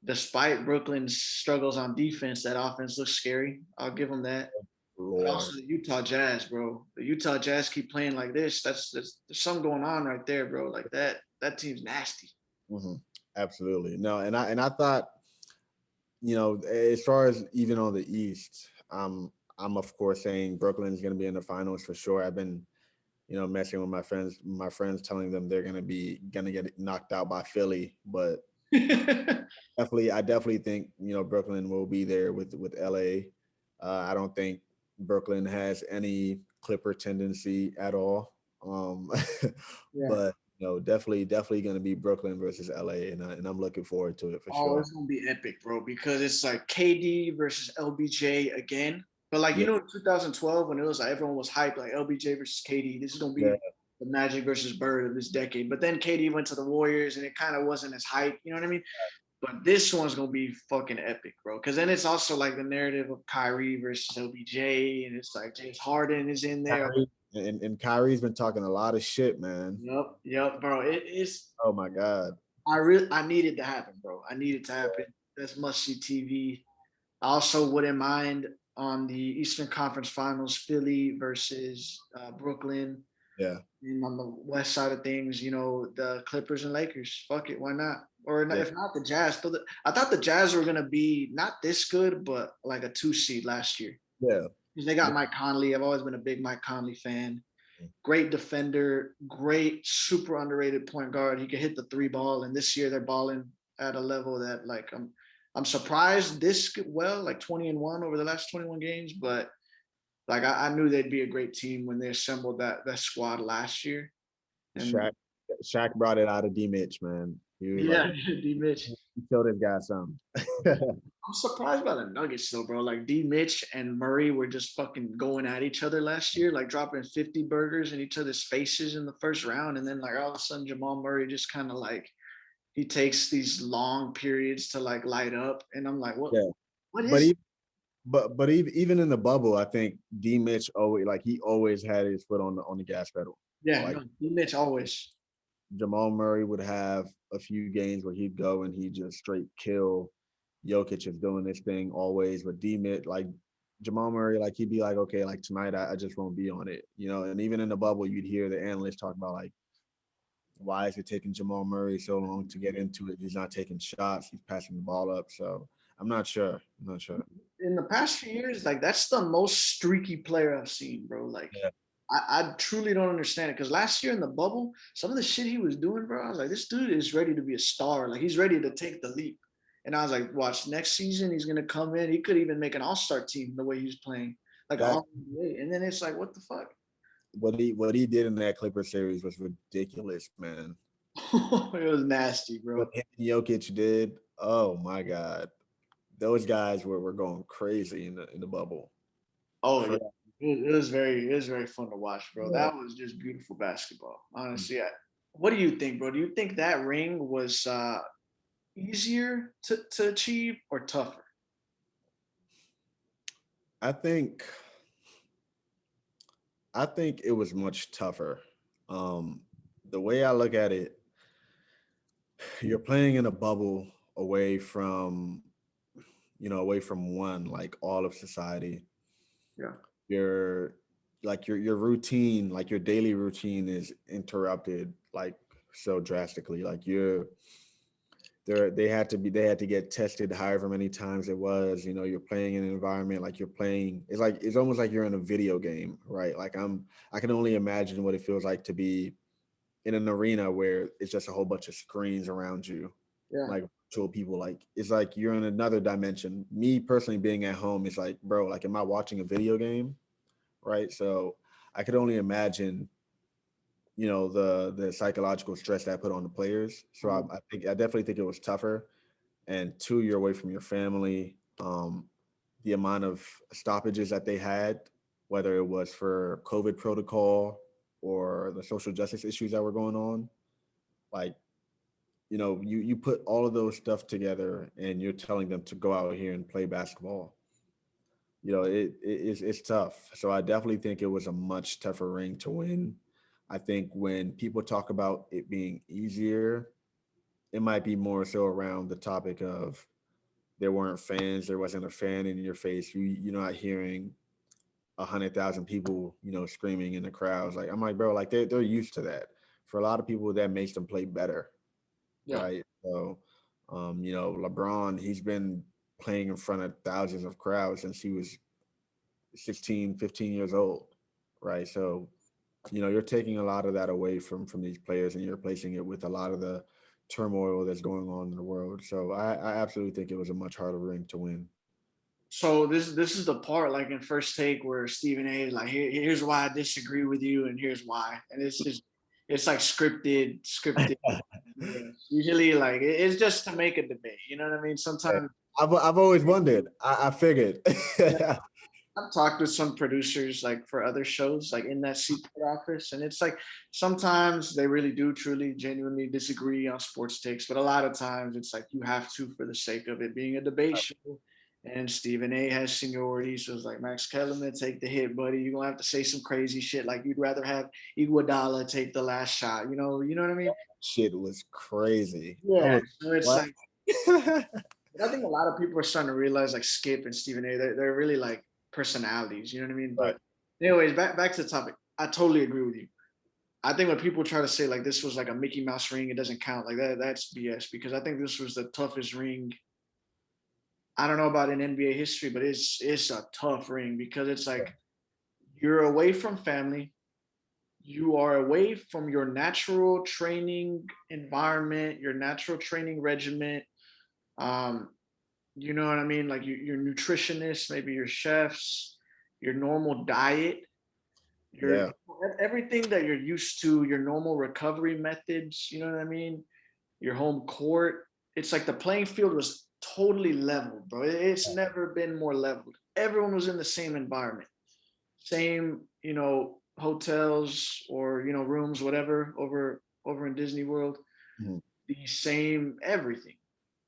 despite Brooklyn's struggles on defense, that offense looks scary. I'll give them that. But Lord. also the Utah Jazz, bro. The Utah Jazz keep playing like this. There's something going on right there, bro. Like that team's nasty. Mm-hmm. Absolutely. No, and I thought, as far as even on the East, I'm of course saying Brooklyn's going to be in the finals for sure. I've been, messing with my friends telling them they're going to get knocked out by Philly, but I definitely think, Brooklyn will be there with LA. I don't think Brooklyn has any Clipper tendency at all. Yeah. But definitely going to be Brooklyn versus LA, and I'm looking forward to it for Oh, sure. it's gonna be epic, bro, because it's like KD versus LBJ again. But like Yeah. 2012 when it was like everyone was hyped, like LBJ versus KD. This is gonna be Yeah. the Magic versus Bird of this decade. But then KD went to the Warriors and it kind of wasn't as hype. You know what I mean? But this one's gonna be fucking epic, bro. Because then it's also like the narrative of Kyrie versus LBJ, and it's like James Harden is in there. Kyrie, and Kyrie's been talking a lot of shit, man. Yep, bro. It is. Oh my God. I need it to happen, bro. I need it to happen. That's must see TV. I also wouldn't mind on the Eastern Conference Finals, Philly versus Brooklyn. Yeah. And on the west side of things, the Clippers and Lakers. Fuck it, why not? Or Yeah. if not, the Jazz. I thought the Jazz were gonna be not this good, but like a 2 seed last year. Yeah. Because they got Mike Conley. I've always been a big Mike Conley fan. Great defender, great super underrated point guard. He could hit the three ball, and this year they're balling at a level that like I'm surprised this well, like 20-1 over the last 21 games, but like I knew they'd be a great team when they assembled that squad last year. And Shaq. Shaq brought it out of D Mitch, man. He was Yeah, like, D Mitch. he showed this guy something. I'm surprised by the Nuggets though, bro. Like D Mitch and Murray were just fucking going at each other last year, like dropping 50 burgers in each other's faces in the first round. And then like all of a sudden Jamal Murray just kind of like he takes these long periods to like light up. And I'm like, Yeah, what but is even in the bubble, I think D Mitch always had his foot on the gas pedal. yeah, Like no, D Mitch always. Jamal Murray would have a few games where he'd go and he'd just straight kill. Jokic is doing this thing always, but D Mitch, like Jamal Murray, like he'd be like, okay, like tonight I just won't be on it, you know. And even in the bubble, you'd hear the analysts talk about like, why is it taking Jamal Murray so long to get into it? He's not taking shots. He's passing the ball up. So I'm not sure. I'm not sure. In the past few years, like that's the most streaky player I've seen, bro. Like Yeah. I truly don't understand it because last year in the bubble, some of the shit he was doing, bro, I was like, this dude is ready to be a star. Like he's ready to take the leap. And I was like, watch next season, he's gonna come in. He could even make an all-star team the way he's playing, like That all NBA. And then it's like, what the fuck? what he did in that Clipper series was ridiculous, man. It was nasty, bro. What him and Jokic did, oh my God. Those guys were going crazy in the bubble. Oh Cra- yeah. It was very fun to watch, bro. Yeah. That was just beautiful basketball. Honestly. What do you think, bro? Do you think that ring was easier to achieve or tougher? I think I think it was much tougher. The way I look at it, you're playing in a bubble away from, away from one, like all of society. Yeah. Your your routine, like your daily routine is interrupted like so drastically. Like they had to get tested however many times it was. You're playing in an environment like you're playing. It's almost like you're in a video game, right? Like I can only imagine what it feels like to be in an arena where it's just a whole bunch of screens around you, Yeah. like virtual people. Like it's like you're in another dimension. Me personally being at home, it's like, bro, like am I watching a video game? Right. So I could only imagine, the psychological stress that put on the players. So I definitely think it was tougher. And two, you're away from your family. The amount of stoppages that they had, whether it was for COVID protocol or the social justice issues that were going on, like, you put all of those stuff together and you're telling them to go out here and play basketball. It's tough. So I definitely think it was a much tougher ring to win. I think when people talk about it being easier, it might be more so around the topic of there weren't fans, there wasn't a fan in your face. You're not hearing 100,000 people, screaming in the crowds. Like I'm like, bro, like they're used to that. For a lot of people, that makes them play better, Yeah. right? So, LeBron, he's been playing in front of thousands of crowds since he was 16, 15 years old, right? So, you're taking a lot of that away from these players and you're replacing it with a lot of the turmoil that's going on in the world. So I absolutely think it was a much harder ring to win. So this is the part like in first take where Stephen A is like, here's why I disagree with you, and here's why. And it's like scripted. Usually like it's just to make a debate. You know what I mean? Sometimes I've always wondered. I figured. I've talked with some producers like for other shows, like in that secret office, and it's like sometimes they really do truly genuinely disagree on sports takes, but a lot of times it's like you have to for the sake of it being a debate show. And Stephen A has seniority, so it's like Max Kellerman, take the hit, buddy. You're gonna have to say some crazy shit, like you'd rather have Iguodala take the last shot. You know what I mean? Shit was crazy. I Yeah. was So it's what? like I think a lot of people are starting to realize like Skip and Stephen A. They're really like personalities. You know what I mean? Right. But anyways, back to the topic. I totally agree with you. I think when people try to say like this was like a Mickey Mouse ring, it doesn't count. Like that's BS because I think this was the toughest ring. I don't know about in NBA history, but it's a tough ring because it's like you're away from family, you are away from your natural training environment, your natural training regimen. Um, you know what I mean? Like your nutritionists, maybe your chefs, your normal diet. your everything that you're used to, your normal recovery methods, you know what I mean? Your home court. It's like the playing field was totally leveled, bro. It's never been more leveled. Everyone was in the same environment, same, hotels or rooms, whatever, over in Disney World. Mhm. The same everything,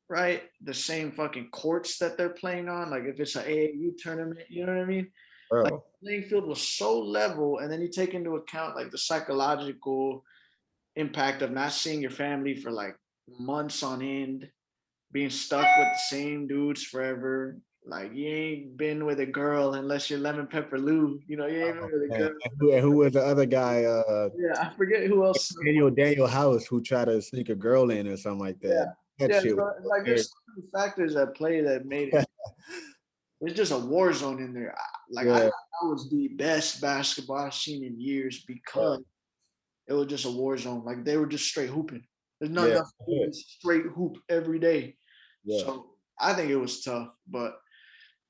right? The same fucking courts that they're playing on. Like if it's an AAU tournament, you know what I mean? Like Bro. the playing field was so level, and then you take into account like the psychological impact of not seeing your family for like months on end, being stuck with the same dudes forever. Like you ain't been with a girl unless you're Lemon Pepper Lou. You ain't been with a Man. girl. And who was the other guy? Yeah, I forget who else. Daniel House, who tried to sneak a girl in or something like Yeah, that. That yeah. shit So was like hilarious. there's so many factors at play that made it. It's just a war zone in there. Like I Yeah, thought that was the best basketball I've seen in years because it was just a war zone. Like they were just straight hooping. There's nothing yeah, else to do, just straight hoop every day. yeah. So I think it was tough, but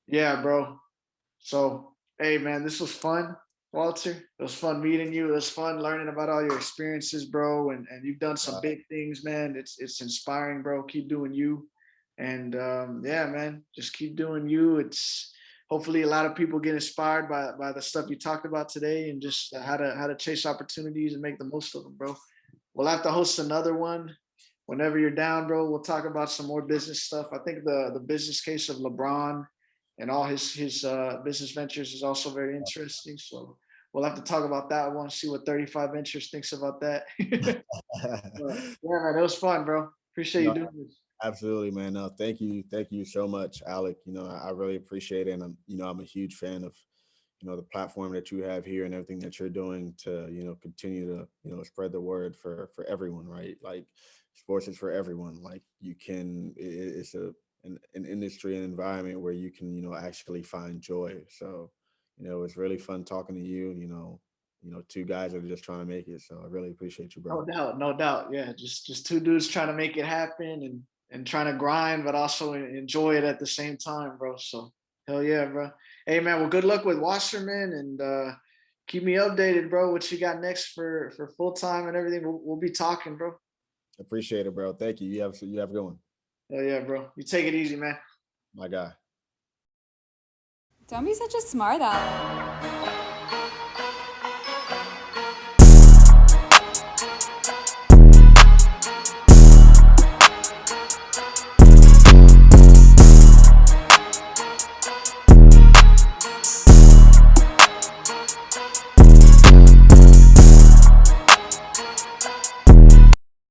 yeah, bro. So hey, man, this was fun, Walter. It was fun meeting you. It was fun learning about all your experiences, bro. And you've done some big things, man. It's inspiring, bro. Keep doing you. And yeah, man, just keep doing you. It's hopefully a lot of people get inspired by the stuff you talked about today, and just how to chase opportunities and make the most of them, bro. We'll have to host another one whenever you're down, bro. We'll talk about some more business stuff. I think the business case of LeBron and all his business ventures is also very interesting. So we'll have to talk about that one. See what 35 Ventures thinks about that. But, yeah, man, it was fun, bro. Appreciate you No, doing this. absolutely, man. No, thank you so much, Alec. I really appreciate it, and I'm a huge fan of the platform that you have here and everything that you're doing to continue to spread the word for everyone, right? Like sports is for everyone. Like it's an industry and environment where you can actually find joy. So it's really fun talking to you. Two guys that are just trying to make it. So I really appreciate you, bro. No doubt, no doubt. Yeah, just two dudes trying to make it happen and trying to grind, but also enjoy it at the same time, bro. So hell yeah, bro. Hey man, well, good luck with Wasserman, and keep me updated, bro. What you got next for full time and everything? We'll be talking, bro. Appreciate it, bro. Thank you. You have a good one. Hell yeah, bro. You take it easy, man. My guy. Don't be such a smart aleck.